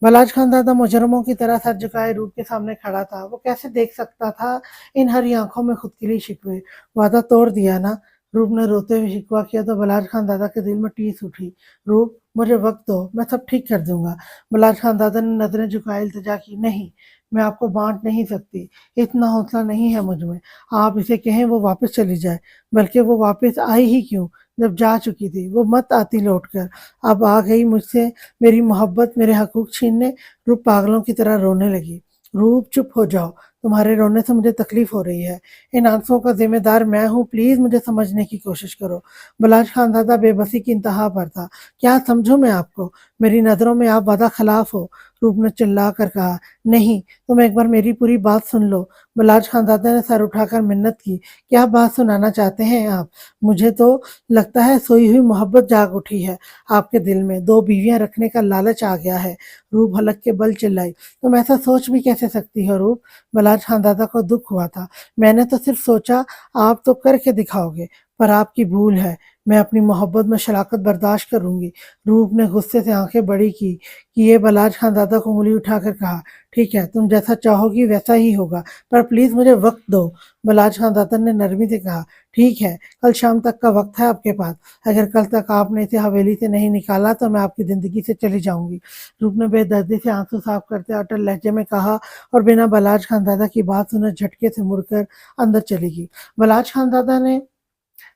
बलाज खानदादा मुजरमों की तरह सर झुकाए रूप के सामने खड़ा था। वो कैसे देख सकता था इन हरी आंखों में खुद के लिए शिकवे? वादा तोड़ दिया ना? रूप ने रोते हुए शिकवा किया तो बलाज खानदादा के दिल में टीस उठी। रूप, मुझे वक्त दो, मैं सब ठीक कर दूंगा। बलाज खानदादा ने नजरें झुकाए इल्तिजा की। नहीं, मैं आपको बांट नहीं सकती, इतना हौसला नहीं है मुझ में। आप इसे कहें वो वापस चली जाए, बल्कि वो वापस आई ही क्यों जब जा चुकी थी? वो मत आती लौट कर, अब आ गई मुझसे मेरी मोहब्बत, मेरे हकूक छीनने। रूप पागलों की तरह रोने लगी। रूप, चुप हो जाओ, तुम्हारे रोने से मुझे तकलीफ हो रही है। इन आंसुओं का जिम्मेदार मैं हूँ, प्लीज मुझे समझने की कोशिश करो। बलाज खानदादा बेबसी की इंतहा पर था। क्या समझूं मैं आपको? मेरी नजरों में आप वादा खिलाफ हो। रूप ने चिल्ला कर कहा। नहीं, तुम एक बार मेरी पूरी बात सुन लो। बलाज खानदादा ने सर उठाकर मिन्नत की। क्या बात सुनाना चाहते हैं आप? मुझे तो लगता है सोई हुई मोहब्बत जाग उठी है आपके दिल में, 2 बीवियां रखने का लालच आ गया है। रूप हलक के बल चिल्लाई। तुम ऐसा सोच भी कैसे सकती हो रूप? बलाज खानदादा को दुख हुआ था। मैंने तो सिर्फ सोचा आप तो करके दिखाओगे, पर आपकी भूल है। मैं अपनी मोहब्बत में शराकत बर्दाश्त करूंगी। रूप ने गुस्से से आंखें बड़ी की कि ये बलाज खानदादा को उंगली उठाकर कहा। ठीक है, तुम जैसा चाहोगी वैसा ही होगा, पर प्लीज मुझे वक्त दो। बलाज खानदादा ने नरमी से कहा। ठीक है, कल शाम तक का वक्त है आपके पास। अगर कल तक आपने इसे हवेली से नहीं निकाला तो मैं आपकी जिंदगी से चली जाऊंगी। रूप ने बेदर्दी से आंसू साफ करते अटल लहजे में कहा और बिना बलाज खानदादा की बात सुने झटके से मुड़कर अंदर चली गई। बलाज खानदादा ने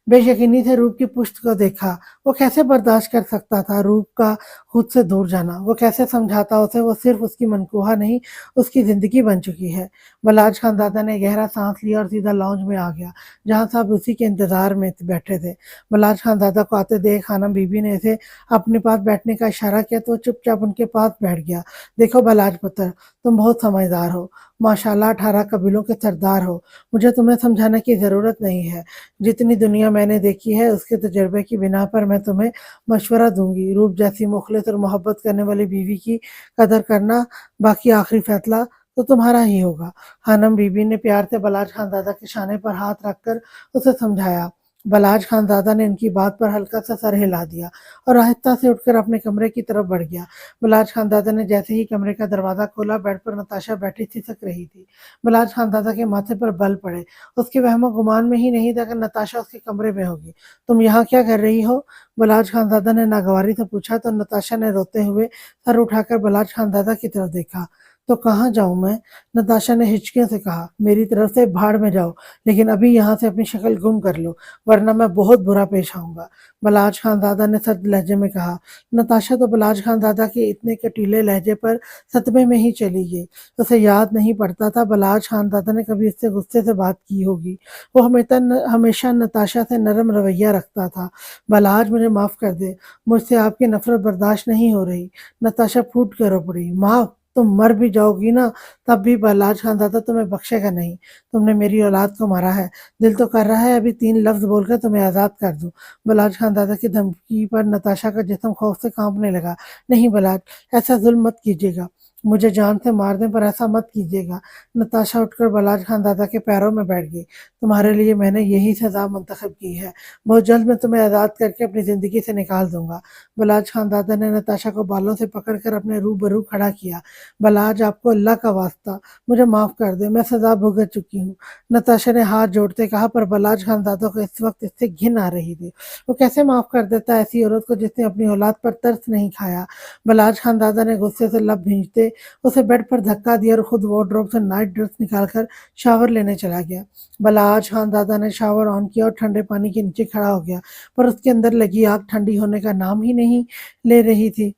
बेयकीनी से रूप की पुश्त को देखा। वो कैसे बर्दाश्त कर सकता था रूप का खुद से दूर जाना? वो कैसे समझाता उसे वो सिर्फ उसकी मनकूहा नहीं, उसकी जिंदगी बन चुकी है। बलाज खानदादा ने गहरा सांस लिया और सीधा लॉन्ज में आ गया, जहाँ साहब उसी के इंतजार में बैठे थे। बलाज खानदादा को आते देख खानम बीबी ने इसे अपने पास बैठने का इशारा किया तो वो चुपचाप उनके पास बैठ गया। देखो बलाज पुत्र, तुम बहुत समझदार हो, माशाल्लाह 18 कबीलों के सरदार हो। मुझे तुम्हें समझाने की जरूरत नहीं है। जितनी दुनिया मैंने देखी है उसके तजुर्बे की बिना पर मैं तुम्हें मशवरा दूंगी। रूप जैसी मुखलिस और मोहब्बत करने वाली बीवी की कदर करना, बाकी आखिरी फैसला तो तुम्हारा ही होगा। हानम बीबी ने प्यार से बलाज खानदादा के शाने पर हाथ रखकर उसे समझाया। बलाज खानदादा ने इनकी बात पर हल्का सा सर हिला दिया और आहिस्ता से उठकर अपने कमरे की तरफ बढ़ गया। बलाज खानदादा ने जैसे ही कमरे का दरवाजा खोला, बेड पर नताशा बैठी सिसक रही थी। बलाज खानदादा के माथे पर बल पड़े। उसके वहमो गुमान में ही नहीं था कि नताशा उसके कमरे में होगी। तुम यहाँ क्या कर रही हो? बलाज खानदादा ने नागवारी से पूछा तो नताशा ने रोते हुए सर उठाकर बलाज खानदादा की तरफ देखा। तो कहाँ जाऊं मैं? नताशा ने हिचकियों से कहा। मेरी तरफ से भाड़ में जाओ, लेकिन अभी यहाँ से अपनी शक्ल गुम कर लो, वरना मैं बहुत बुरा पेश आऊंगा। बलाज खानदादा ने सर्द लहजे में कहा। नताशा तो बलाज खानदादा के इतने कटीले लहजे पर सदमे में ही चली गई। उसे याद नहीं पड़ता था बलाज खानदादा ने कभी इससे गुस्से से बात की होगी। वो हमेशा नताशा से नरम रवैया रखता था। बलाज, मुझे माफ कर दे, मुझसे आपकी नफरत बर्दाश्त नहीं हो रही। नताशा फूट कर रो पड़ी। माफ? तुम मर भी जाओगी ना, तब भी बलाज खानदादा तुम्हें बख्शेगा नहीं। तुमने मेरी औलाद को मारा है। दिल तो कर रहा है अभी 3 लफ्ज बोलकर तुम्हें आजाद कर दूं। बलाज खानदादा की धमकी पर नताशा का जिस्म खौफ से कांपने लगा। नहीं बलाज, ऐसा जुल्म मत कीजिएगा। मुझे जान से मार दें पर ऐसा मत कीजिएगा। नताशा उठकर बलाज खानदादा के पैरों में बैठ गई। तुम्हारे लिए मैंने यही सजा मुंतखब की है। बहुत जल्द मैं तुम्हें आजाद करके अपनी जिंदगी से निकाल दूंगा। बलाज खानदादा ने नताशा को बालों से पकड़कर अपने रूबरू खड़ा किया। बलाज, आपको अल्लाह का वास्ता मुझे माफ कर दे, मैं सजा भुगत चुकी हूँ। नताशा ने हाथ जोड़ते कहा, पर बलाज खानदादा को इस वक्त इससे घिन आ रही थी। वो कैसे माफ कर देता ऐसी औरत को जिसने अपनी औलाद पर तरस नहीं खाया। बलाज खानदादा ने गुस्से से लब भींचते उसे बेड पर धक्का दिया और खुद वार्डरोब से नाइट ड्रेस निकालकर शावर लेने चला गया। बलाज खानदादा ने शावर ऑन किया और ठंडे पानी के नीचे खड़ा हो गया, पर उसके अंदर लगी आग ठंडी होने का नाम ही नहीं ले रही थी।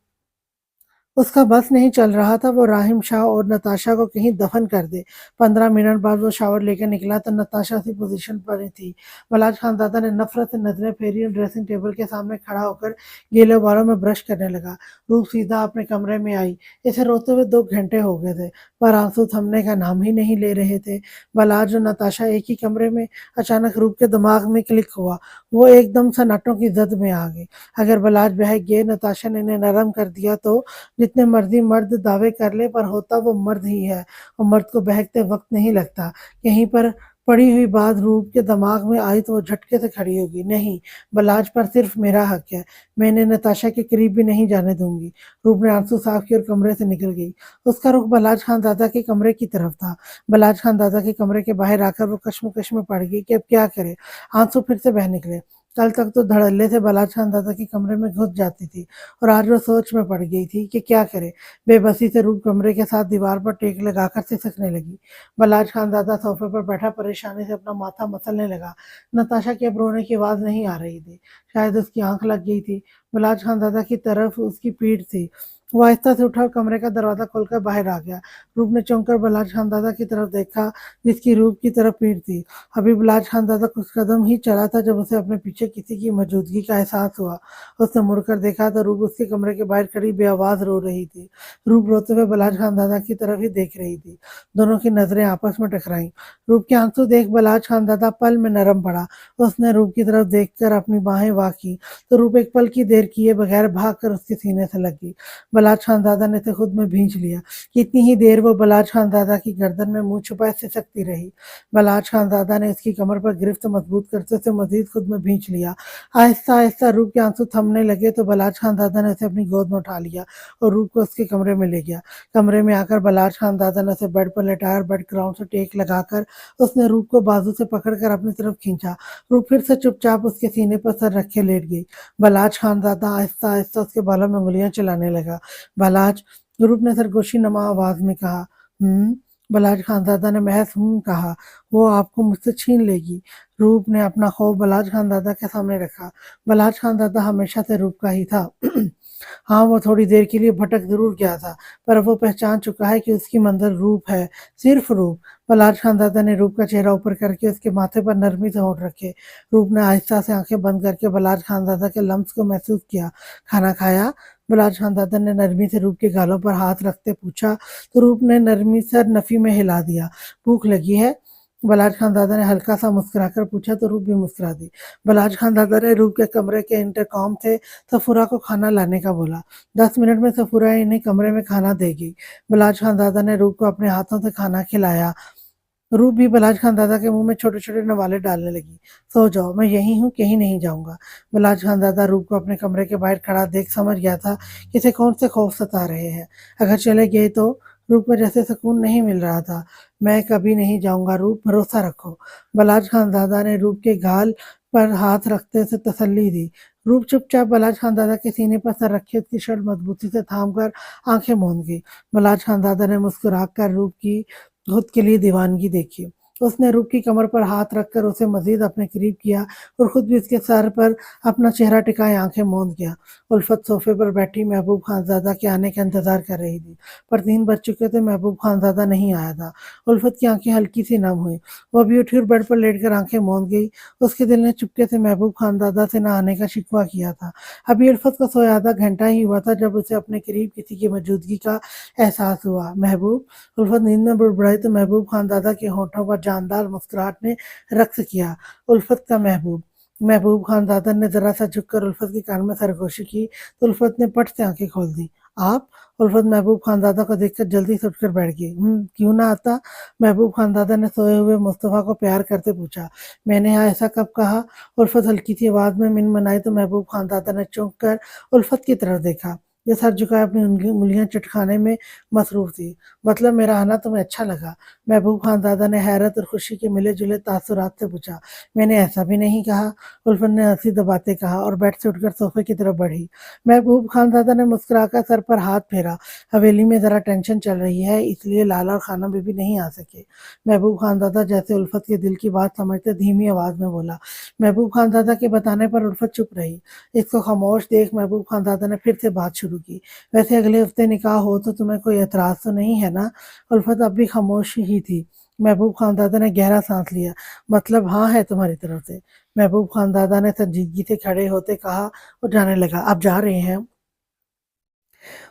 उसका बस नहीं चल रहा था वो राहिम शाह और नताशा को कहीं दफन कर दे। 15 मिनट बाद वो शावर लेकर निकला तो नताशा उसी पोजीशन पर ही थी। बलाज खानदादा ने नफरत से नजरें फेरी और ड्रेसिंग टेबल के सामने खड़ा होकर गीले बालों में ब्रश करने लगा। रूप सीधा अपने कमरे में आई। इसे रोते हुए 2 घंटे हो गए थे, पर आंसू थमने का नाम ही नहीं ले रहे थे। बलाज और नताशा एक ही कमरे में। अचानक रूप के दिमाग में क्लिक हुआ। वो एकदम सन्नाटों की जद में आ गई। अगर बलाज बहक गए, नताशा ने इन्हें नरम कर दिया तो जितने मर्जी मर्द दावे कर ले, पर होता वो मर्द ही है और मर्द को बहकते वक्त नहीं लगता। यहीं पर पड़ी हुई बात रूप के दिमाग में आई तो वो झटके से खड़ी होगी। नहीं, बलाज पर सिर्फ मेरा हक है, मैं इन्हें नताशा के करीब भी नहीं जाने दूंगी। रूप ने आंसू साफ किए और कमरे से निकल गई। उसका रुख बलाज खान दादा के कमरे की तरफ था। बलाज खान दादा के कमरे के बाहर आकर वो कश्मकश में पड़ गई कि अब क्या करे। आंसू फिर से बह निकले। कल तक तो धड़ल्ले से बलाज खान दादा के कमरे में घुस जाती थी और आज वो सोच में पड़ गई थी कि क्या करे। बेबसी से रूप कमरे के साथ दीवार पर टेक लगाकर सिसकने लगी। बलाज खान दादा सोफे पर बैठा परेशानी से अपना माथा मसलने लगा। नताशा की अब रोने की आवाज नहीं आ रही थी, शायद उसकी आंख लग गई थी। बलाज खान दादा की तरफ उसकी पीठ थी। वो आहिस्ता से उठा और कमरे का दरवाजा खोलकर बाहर आ गया। रूप ने चौंक कर बलाज खान दादा की तरफ देखा, जिसकी रूप की तरफ पीठ थी। अभी बलाज खान दादा कुछ कदम ही चला था जब उसे अपने पीछे किसी की मौजूदगी का एहसास हुआ। उसने मुड़कर देखा तो रूप उसके कमरे के बाहर खड़ी बेआवाज रो रही थी। रूप रोते हुए बलाज खान दादा की तरफ ही देख रही थी। दोनों की नजरें आपस में टकराईं। रूप के आंसू देख बलाज खान दादा पल में नरम पड़ा। उसने रूप की तरफ देखकर अपनी बाहें वाह की तो रूप एक पल की देर किए बगैर भागकर उसके सीने से लग गई। बलाज खान दादा ने इसे खुद में भींच लिया। कितनी ही देर वो बलाज खान दादा की गर्दन में मुंह छुपाए सिसकती रही। बलाज खान दादा ने इसकी कमर पर गिरफ्त मजबूत करते उसे मजीद खुद में भींच लिया। आहिस्ता आहिस्ता रूप के आंसू थमने लगे तो बलाज खान दादा ने उसे अपनी गोद में उठा लिया और रूप को उसके कमरे में ले गया। कमरे में आकर बलाज खान दादा ने उसे बेड पर लेटाया और बेड ग्राउंड से टेक लगाकर उसने रूप को बाजू से पकड़कर अपनी तरफ खींचा। रूप फिर से चुपचाप उसके सीने पर सर रखे लेट गई। बलाज खान दादा आहिस्ता आहिस्ता उसके बालों में उंगलियां चलाने लगा। बलाज, रूप ने सरगोशी नमा आवाज में कहा। बलाज खानदादा ने महज कहा। वो आपको मुझसे छीन लेगी। रूप ने अपना खौफ बलाज खानदादा के सामने रखा। बलाज खानदादा हमेशा से रूप का ही था। हाँ, वो थोड़ी देर के लिए भटक ज़रूर गया था, पर वो पहचान चुका है कि उसकी मंज़िल रूप है, सिर्फ़ रूप। बलराज खानज़ादा ने रूप का चेहरा ऊपर करके उसके माथे पर नरमी से होंठ रखे। रूप ने आहिस्ता से आँखें बंद करके बलराज खानज़ादा के लम्स को महसूस किया। खाना खाया? बलराज खानज़ादा ने नरमी से रूप के गालों पर हाथ रखते पूछा, तो रूप ने नरमी सर नफ़ी में हिला दिया। भूख लगी है? बलराज खानज़ादा ने हल्का सा मुस्कुराकर पूछा तो रूप भी मुस्कुरा दी। बलराज खानज़ादा ने रूप के कमरे के इंटरकॉम से सफूरा को खाना लाने का बोला। 10 मिनट में सफूरा इन्हें कमरे में खाना देगी। बलराज खानज़ादा ने रूप को अपने हाथों से खाना खिलाया। रूप भी बलराज खानज़ादा के मुंह में छोटे-छोटे नवाले डालने लगी। सो जाओ, मैं यहीं हूँ, कहीं नहीं जाऊँगा। बलराज खानज़ादा रूप को अपने कमरे के बाहर खड़ा देख समझ गया था कि इसे कौन से खौफ सता रहे हैं। अगर चले गए तो? रूप को जैसे सुकून नहीं मिल रहा था। मैं कभी नहीं जाऊँगा रूप, भरोसा रखो। बलराज खानज़ादा ने रूप के गाल पर हाथ रखते उसे तसल्ली दी। रूप चुपचाप बलराज खानज़ादा के सीने पर सर रखे उसकी शर्ट मजबूती से थाम कर आंखें मूंद गई। बलराज खानज़ादा ने मुस्कुराकर रूप की खुद के लिए दीवानगी देखी। उसने रूप की कमर पर हाथ रखकर उसे मजीद अपने करीब किया और खुद भी उसके सर पर अपना चेहरा टिकाए आंखें मूंद गया। उल्फत सोफे पर बैठी महबूब खानज़ादा के आने का इंतजार कर रही थी, पर 3 बज चुके थे, महबूब खानज़ादा नहीं आया था। उल्फत की आंखें हल्की सी नम हुई। वो भी उठी और बेड पर लेटकर आंखें मूंद गई। उसके दिल ने चुपके से महबूब खानज़ादा से न आने का शिकवा किया था। अभी उल्फत को सोए आधा घंटा ही हुआ था जब उसे अपने करीब किसी की मौजूदगी का एहसास हुआ। महबूब। उल्फत नींद में बुड़बुड़ाई तो महबूब खानज़ादा के होठों पर जानदार मुस्कुराहट ने रक्स किया। उल्फत का महबूब। महबूब खानज़ादा ने ज़रा सा झुककर उल्फत के कान में सरगोशी की तो उल्फत ने पट से आंखें खोल दी। आप? उल्फत महबूब खानज़ादा को देखकर जल्दी से उठकर बैठ गई। क्यों ना आता? महबूब खानज़ादा ने सोए हुए मुस्तफ़ा को प्यार करते पूछा। मैंने यहाँ ऐसा कब कहा? उल्फत हल्की सी आवाज़ में मिनमनाई तो महबूब खानज़ादा ने चौंक कर उल्फत की तरफ देखा। ये सर झुकाए अपनी उंगलियां चटखाने में मसरूफ थी। मतलब मेरा आना तुम्हें अच्छा लगा? महबूब खानज़ादा ने हैरत और खुशी के मिले-जुले तासुरात से पूछा। मैंने ऐसा भी नहीं कहा, उल्फत ने हंसी दबाते कहा और बेड से उठकर सोफे की तरफ बढ़ी। महबूब खानज़ादा ने मुस्कुराकर सर पर हाथ फेरा। हवेली में ज़रा टेंशन चल रही है, इसलिए लाला और खाना बीबी नहीं आ सके। महबूब खानज़ादा जैसे उल्फत के दिल की बात समझते धीमी आवाज़ में बोला। महबूब खानज़ादा के बताने पर उल्फत चुप रही। इसको खामोश देख महबूब खानज़ादा ने फिर से बात शुरू की। वैसे अगले हफ्ते निकाह हो तो तुम्हें कोई एतराज़ तो नहीं है ना? उल्फत अब भी खामोश ही थी। महबूब खानज़ादा ने गहरा सांस लिया। मतलब हाँ है तुम्हारी तरफ से। महबूब खानज़ादा ने संजीदगी से खड़े होते कहा और जाने लगा। आप जा रहे हैं?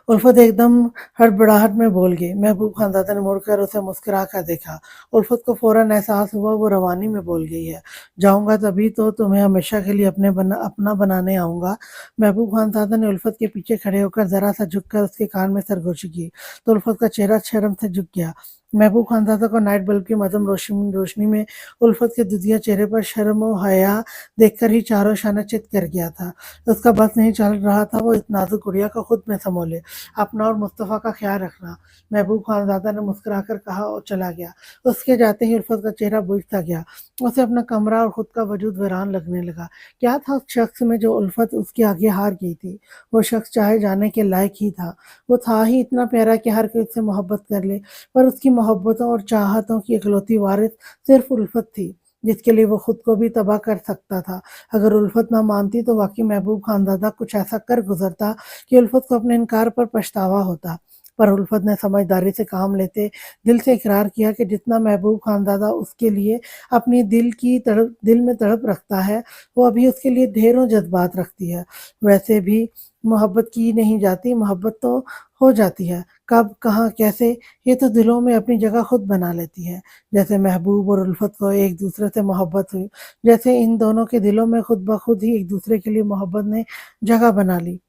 उल्फत एकदम हड़बड़ाहट में बोल गई। महबूब खानज़ादा ने मुड़कर उसे मुस्कुरा कर देखा। उल्फत को फ़ौरन एहसास हुआ वो रवानी में बोल गई है। जाऊँगा तभी तो तुम्हें हमेशा के लिए अपना बनाने आऊँगा। महबूब खानज़ादा ने उल्फत के पीछे खड़े होकर ज़रा-सा झुककर उसके कान में सरगोशी की, तो उल्फत का चेहरा शर्म से झुक गया। महबूब खानज़ादा को नाइट बल्ब की मद्धम रोशनी में उल्फत के दुधिया चेहरे पर शर्म और हया देखकर ही चारों शाना चित कर गया था। उसका बस नहीं चल रहा था वो इस नाज़ुक गुड़िया को खुद में सँभाले। अपना और मुस्तफ़ा का ख्याल रखना। महबूब खानज़ादा ने मुस्कुराकर कहा और चला गया। उसके जाते ही उल्फत का चेहरा बुझ-सा गया। उसे अपना कमरा और खुद का वजूद वीरान लगने लगा। क्या था उस शख्स में जो उल्फत उसके आगे हार गई थी? वो शख्स चाहे जाने के लायक ही था। वो था ही इतना प्यारा कि हर कोई उससे मोहब्बत कर ले, पर उसकी मोहब्बतों और चाहतों की इकलौती वारिस सिर्फ़ उल्फत थी, जिसके लिए वो खुद को भी तबाह कर सकता था। अगर उल्फत ना मानती तो वाक़ई महबूब खानज़ादा कुछ ऐसा कर गुज़रता कि उल्फत को अपने इनकार पर पछतावा होता। पर उल्फत ने समझदारी से काम लेते दिल से इकरार किया कि जितना महबूब खानज़ादा उसके लिए अपनी दिल में तड़प रखता है, वो अभी उसके लिए ढेरों जज़्बात रखती है। वैसे भी मोहब्बत की नहीं जाती, मोहब्बत तो हो जाती है। कब, कहाँ, कैसे, ये तो दिलों में अपनी जगह खुद बना लेती है। जैसे महबूब और उल्फत को एक दूसरे से मोहब्बत हुई, जैसे इन दोनों के दिलों में खुद ब खुद ही एक दूसरे के लिए मोहब्बत ने जगह बना ली।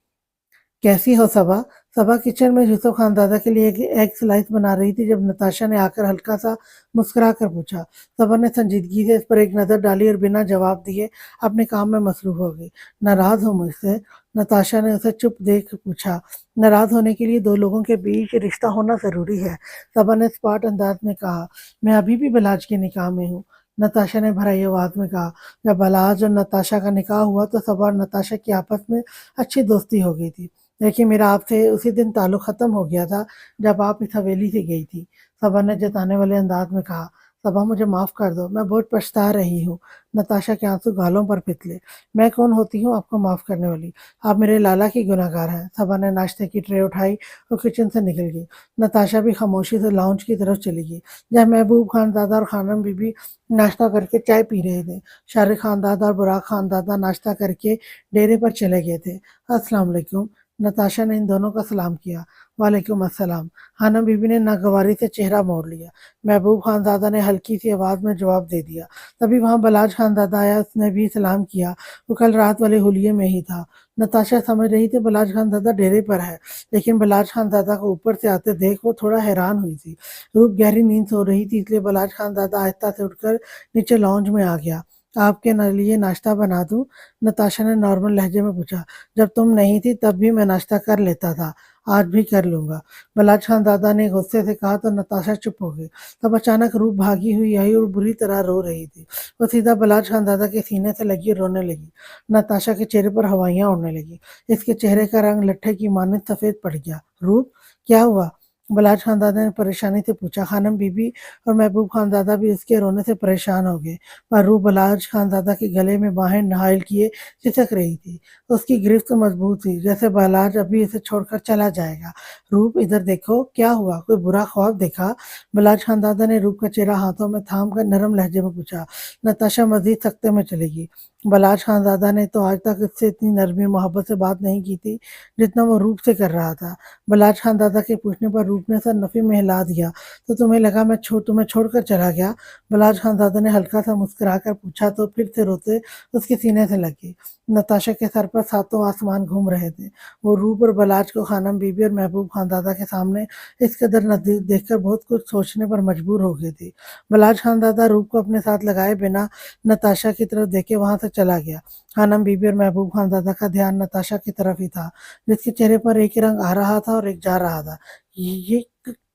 कैसी हो सबा? सबा किचन में यूसुफ खानज़ादा के लिए एक एग स्लाइस बना रही थी जब नताशा ने आकर हल्का सा मुस्कुरा कर पूछा। सबा ने संजीदगी से इस पर एक नज़र डाली और बिना जवाब दिए अपने काम में मसरूफ़ हो गई। नाराज़ हो मुझसे? नताशा ने उसे चुप देख पूछा। नाराज़ होने के लिए दो लोगों के बीच रिश्ता होना ज़रूरी है, सबा ने स्पॉट अंदाज में कहा। मैं अभी भी बलाज के निकाह में हूँ, नताशा ने भराई आवाज़ में कहा। जब बलाज और नताशा का निकाह हुआ तो सबा और नताशा की आपस में अच्छी दोस्ती हो गई थी। देखिए मेरा आपसे उसी दिन ताल्लुक़ ख़त्म हो गया था जब आप इस हवेली से गई थी, सबा ने जताने वाले अंदाज में कहा। सबा मुझे माफ़ कर दो, मैं बहुत पछता रही हूँ। नताशा के आंसू गालों पर फिसले। मैं कौन होती हूँ आपको माफ़ करने वाली? आप मेरे लाला की गुनहगार हैं। सबा ने नाश्ते की ट्रे उठाई और किचन से निकल गई। नताशा भी खामोशी से लाउंज की तरफ चली गई, जहाँ महबूब खानजादा और खानम बीबी नाश्ता करके चाय पी रहे थे। शारिक खानदादा और बुराक खानदादा नाश्ता करके डेरे पर चले गए थे। अस्सलाम वालेकुम। नताशा ने इन दोनों का सलाम किया। वालेकुम अस्सलाम। खानम बीबी ने नागवारी से चेहरा मोड़ लिया। महबूब खानजादा ने हल्की सी आवाज़ में जवाब दे दिया। तभी वहाँ बलाज खानजादा आया, उसने भी सलाम किया। वो कल रात वाले हुलिये में ही था। नताशा समझ रही थी बलाज खानजादा डेरे पर है, लेकिन बलाज खानजादा को ऊपर से आते देख वो थोड़ा हैरान हुई थी। रूप गहरी नींद सो रही थी, इसलिए बलाज खानजादा आहिस्ता से उठकर नीचे लॉन्ज में आ गया। आपके लिए नाश्ता बना दूं? नताशा ने नॉर्मल लहजे में पूछा। जब तुम नहीं थी तब भी मैं नाश्ता कर लेता था, आज भी कर लूंगा, बलाज खानजादा ने गुस्से से कहा। तो नताशा चुप हो गई। तब अचानक रूप भागी हुई आई और बुरी तरह रो रही थी। वो सीधा बलाज खानजादा के सीने से लगी और रोने लगी। नताशा के चेहरे पर हवाइयां उड़ने लगी। इसके चेहरे का रंग लट्ठे की मानित सफेद पड़ गया। रूप, क्या हुआ? बलाज खानदादा ने परेशानी से पूछा। खानम बीबी और महबूब खानदादा भी उसके रोने से परेशान हो गए, पर रूप बलाज खानदादा के गले में बाहें नहायल किए सिसक रही थी। उसकी गिरफ्त मजबूत थी, जैसे बलाज अभी इसे छोड़कर चला जाएगा। रूप, इधर देखो, क्या हुआ? कोई बुरा ख्वाब देखा? बलाज खानदादा ने रूप का चेहरा हाथों में थाम कर नरम लहजे में पूछा। नताशा मजीद सख्ते में चलेगी। बलाज खानदादा ने तो आज तक इससे इतनी नरमी मोहब्बत से बात नहीं की थी जितना वो रूप से कर रहा था। बलाज खानदादा के पूछने पर रूप ने सर नफी में हिला दिया। तो तुम्हें लगा मैं तुम्हें छोड़कर चला गया? बलाज खानदादा ने हल्का सा मुस्कुराकर पूछा, तो फिर से रोते उसके सीने से लगी। नताशा के सर पर सातों आसमान घूम रहे थे। वो रूप और बलाज को खानम बीबी और महबूब खानदादा के सामने इस कदर नजदीक देखकर बहुत कुछ सोचने पर मजबूर हो गई थी। बलाज खानदादा रूप को अपने साथ लगाए बिना नताशा की तरफ देखे वहां से चला गया। खानम बीबी और महबूब खानदादा का ध्यान नताशा की तरफ ही था, जिसके चेहरे पर एक ही रंग आ रहा था और एक जा रहा था। ये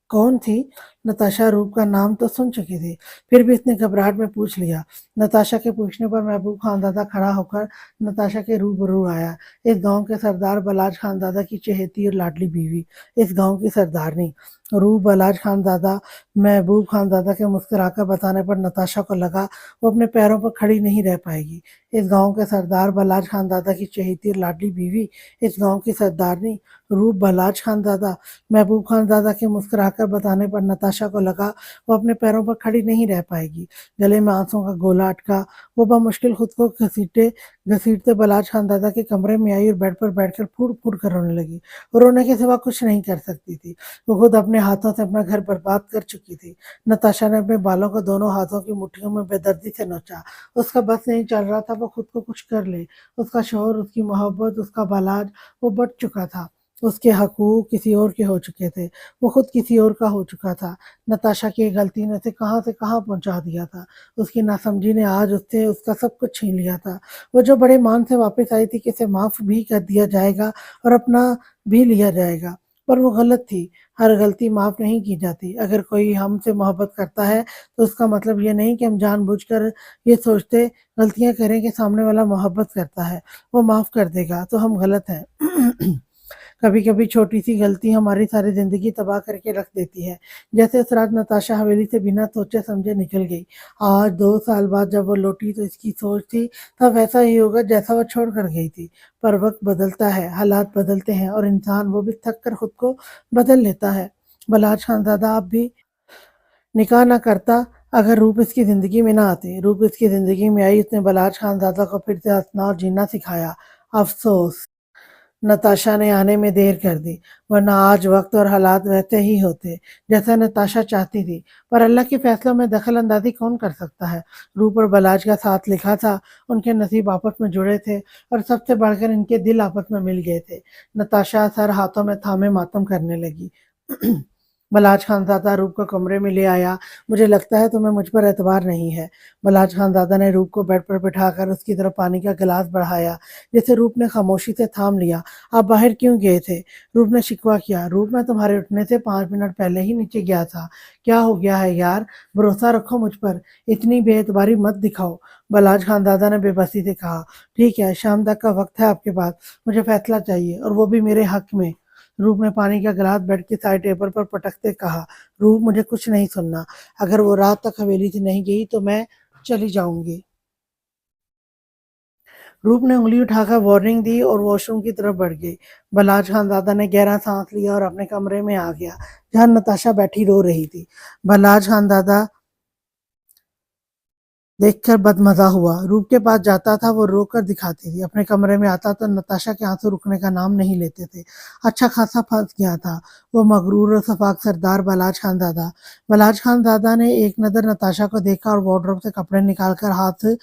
कौन थी? नताशा रूप का नाम तो सुन चुकी थी, फिर भी इसने घबराहट में पूछ लिया। नताशा के पूछने पर महबूब खानदादा खड़ा होकर नताशा के रूबरू आया। इस गांव के सरदार बलाज खानदादा की चहेती और लाडली बीवी, इस गांव की सरदारनी। रूप बलाज खानदादा महबूब खानदादा के मुस्कुराकर बताने पर नताशा को लगा वो अपने पैरों पर खड़ी नहीं रह पाएगी। इस गांव के सरदार बलाज खानदादा की चहेती और लाडली बीवी, इस गांव की सरदारनी रूप बलाज खानदादा। महबूब खानदादा के मुस्कुराकर बताने पर नताशा को लगा वो अपने पैरों पर खड़ी नहीं रह पाएगी। गले में आंसुओं का गोला अटका। वो बमुश्किल खुद को घसीटते घसीटते बलाज खानदादा के कमरे में आई और बेड पर बैठकर फूट फूट कर रोने लगी। वो रोने के सिवा कुछ नहीं कर सकती थी। वो खुद अपने हाथों से अपना घर बर्बाद कर चुकी थी। नताशा ने अपने बालों को दोनों हाथों की मुट्ठियों में बेदर्दी से नोचा। उसका बस नहीं चल रहा था वो खुद को कुछ कर ले। उसका शोहर, उसकी मोहब्बत, उसका बालाज, वो बढ़ चुका था। उसके हकूक किसी और के हो चुके थे। वो खुद किसी और का हो चुका था। नताशा की गलती ने उसे कहाँ से कहाँ पहुंचा दिया था। उसकी नासमझी ने आज उससे उसका सब कुछ छीन लिया था। वो जो बड़े मान से वापस आई थी कि इसे माफ भी कर दिया जाएगा और अपना भी लिया जाएगा, पर वो गलत थी। हर गलती माफ नहीं की जाती। अगर कोई हमसे मोहब्बत करता है तो उसका मतलब ये नहीं कि हम जानबूझकर ये सोचते गलतियां करें कि सामने वाला मोहब्बत करता है, वो माफ कर देगा तो हम गलत हैं। कभी कभी छोटी सी गलती हमारी सारी जिंदगी तबाह करके रख देती है। जैसे उस रात नताशा हवेली से बिना सोचे समझे निकल गई। आज 2 साल बाद जब वो लौटी तो इसकी सोच थी तब वैसा ही होगा जैसा वो छोड़ कर गई थी। पर वक्त बदलता है, हालात बदलते हैं और इंसान वो भी थक कर खुद को बदल लेता है। बलाज खानजादा आप भी निकाह ना करता अगर रूप इसकी ज़िंदगी में ना आती। रूप इसकी ज़िंदगी में आई, उसने बलाज खानज़ादा को फिर से हंसना और जीना सिखाया। अफ़सोस नताशा ने आने में देर कर दी, वरना आज वक्त और हालात वैसे ही होते जैसा नताशा चाहती थी। पर अल्लाह के फैसलों में दखल अंदाजी कौन कर सकता है? रूप और बलाज का साथ लिखा था, उनके नसीब आपस में जुड़े थे और सबसे बढ़कर इनके दिल आपस में मिल गए थे। नताशा सर हाथों में थामे मातम करने लगी। बलाज खानज़ादा रूप को कमरे में ले आया। मुझे लगता है तुम्हें मुझ पर एतबार नहीं है। बलाज खानज़ादा ने रूप को बेड पर बिठाकर उसकी तरफ पानी का गिलास बढ़ाया, जिसे रूप ने खामोशी से थाम लिया। आप बाहर क्यों गए थे? रूप ने शिकवा किया। रूप, मैं तुम्हारे उठने से 5 मिनट पहले ही नीचे गया था। क्या हो गया है यार? भरोसा रखो मुझ पर, इतनी बेएतबारी मत दिखाओ। बलाज खानज़ादा ने बेबसी से कहा। ठीक है, शाम तक का वक्त है आपके पास। मुझे फैसला चाहिए और वो भी मेरे हक में। रूप ने पानी का गिलास बेड के साइड टेबल पर पटकते कहा, रूप मुझे कुछ नहीं सुनना, अगर वो रात तक हवेली से नहीं गई तो मैं चली जाऊंगी। रूप ने उंगली उठाकर वार्निंग दी और वॉशरूम की तरफ बढ़ गई। बलाज खानजादा ने गहरा सांस लिया और अपने कमरे में आ गया, जहां नताशा बैठी रो रही थी। बलाज खानजादा देखकर बदमजा हुआ। रूप के पास जाता था, वो रो कर दिखाती थी। अपने कमरे में आता तो नताशा के आंसू रुकने का नाम नहीं लेते थे। अच्छा खासा फंस गया था वो मगरूर और सफाक सरदार बलाज खानजादा। बलाज खानजादा ने एक नज़र नताशा को देखा और वार्डरोब से कपड़े निकालकर हाथ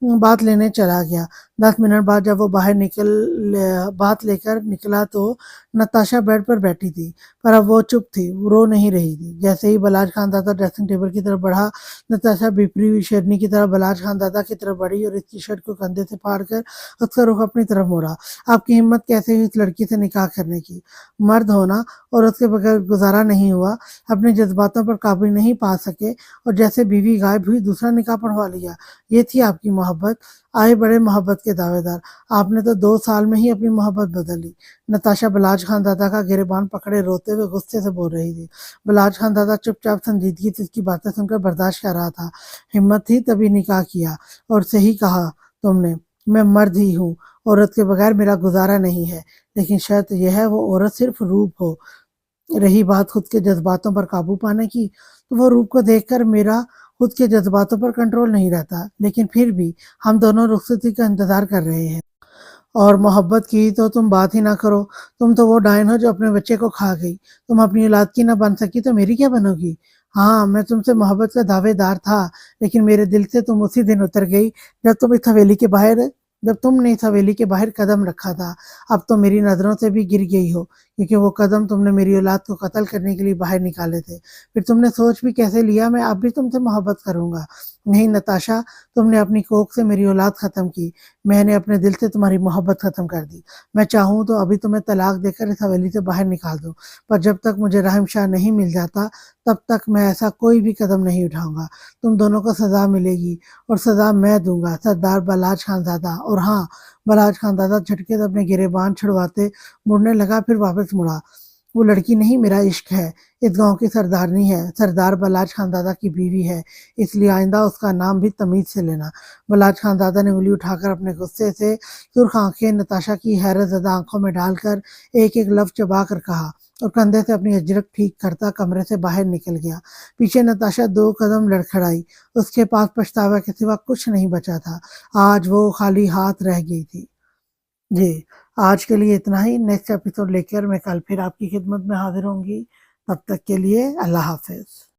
बात लेने चला गया। 10 मिनट बाद जब वो बात लेकर निकला तो नताशा बेड पर बैठी थी, पर अब वो चुप थी, वो रो नहीं रही थी। जैसे ही बलाज खानजादा ड्रेसिंग टेबल की तरफ बढ़ा, नताशा बिखरी हुई शेरनी की तरह बलाज खानदादा की तरफ बढ़ी और इसकी शर्ट को कंधे से फाड़ कर उसका रुख अपनी तरफ मोड़ा। आपकी हिम्मत कैसे हुई इस लड़की से निकाह करने की? मर्द होना और उसके बगैर गुजारा नहीं हुआ, अपने जज्बातों पर काबू नहीं पा सके और जैसे बीवी गायब हुई दूसरा निकाह पढ़वा लिया। ये थी आपकी मोहब्बत? आए बड़े मोहब्बत के दावेदार, आपने तो 2 साल में ही अपनी मोहब्बत बदली। नताशा बलाज खानदादा का गिरेबान पकड़े रोते हुए गुस्से से बोल रही थी। बलाज खानदादा चुपचाप संजीदगी से इसकी बातें सुनकर बर्दाश्त कर रहा था। हिम्मत थी तभी निकाह किया, और सही कहा तुमने, मैं मर्द ही हूँ, औरत के बगैर मेरा गुजारा नहीं है, लेकिन शर्त यह है वो औरत सिर्फ रूप हो। रही बात खुद के जज्बातों पर काबू पाने की, तो वो रूप को देखकर मेरा खुद के जज्बातों पर कंट्रोल नहीं रहता, लेकिन फिर भी हम दोनों रुखसती का इंतजार कर रहे हैं। और मोहब्बत की तो तुम बात ही ना करो, तुम तो वो डायन हो जो अपने बच्चे को खा गई। तुम अपनी औलाद की ना बन सकी तो मेरी क्या बनोगी? हाँ, मैं तुमसे मोहब्बत का दावेदार था, लेकिन मेरे दिल से तुम उसी दिन उतर गई जब तुम इस हवेली के बाहर जब तुमने इस हवेली के बाहर कदम रखा था। अब तो मेरी नज़रों से भी गिर गई हो, क्योंकि वो कदम तुमने मेरी औलाद को कत्ल करने के लिए बाहर निकाले थे। फिर तुमने सोच भी कैसे लिया मैं अब भी तुमसे मोहब्बत करूंगा? नहीं नताशा, तुमने अपनी कोख से मेरी औलाद खत्म की, मैंने अपने दिल से तुम्हारी मोहब्बत खत्म कर दी। मैं चाहूँ तो अभी तुम्हें तलाक देकर इस हवेली से बाहर निकाल दूँ, पर जब तक मुझे रहम शाह नहीं मिल जाता, तब तक मैं ऐसा कोई भी कदम नहीं उठाऊंगा। तुम दोनों को सजा मिलेगी, और सजा मैं दूंगा, सरदार बलाज खानजादा। और हाँ, बलाज खानजादा झटके से अपने गिरेबान छुड़वाते मुड़ने लगा, फिर वापस मुड़ा। वो लड़की नहीं, मेरा इश्क है, इस गांव की सरदारनी है, सरदार बलाज खानदादा की बीवी है, इसलिए आइंदा उसका नाम भी तमीज से लेना। बलाज खानदादा ने उंगली उठाकर अपने गुस्से से सुर्ख आंखें नताशा की हैरत ज़दा आंखों में डालकर एक एक लफ्ज चबा कर कहा, और कंधे से अपनी अजरक ठीक करता कमरे से बाहर निकल गया। पीछे नताशा 2 कदम लड़खड़ाई, उसके पास पछतावा के सिवा कुछ नहीं बचा था। आज वो खाली हाथ रह गई थी। जी, आज के लिए इतना ही। नेक्स्ट एपिसोड लेकर मैं कल फिर आपकी खिदमत में हाज़िर होंगी। तब तक के लिए अल्लाह हाफ़िज़।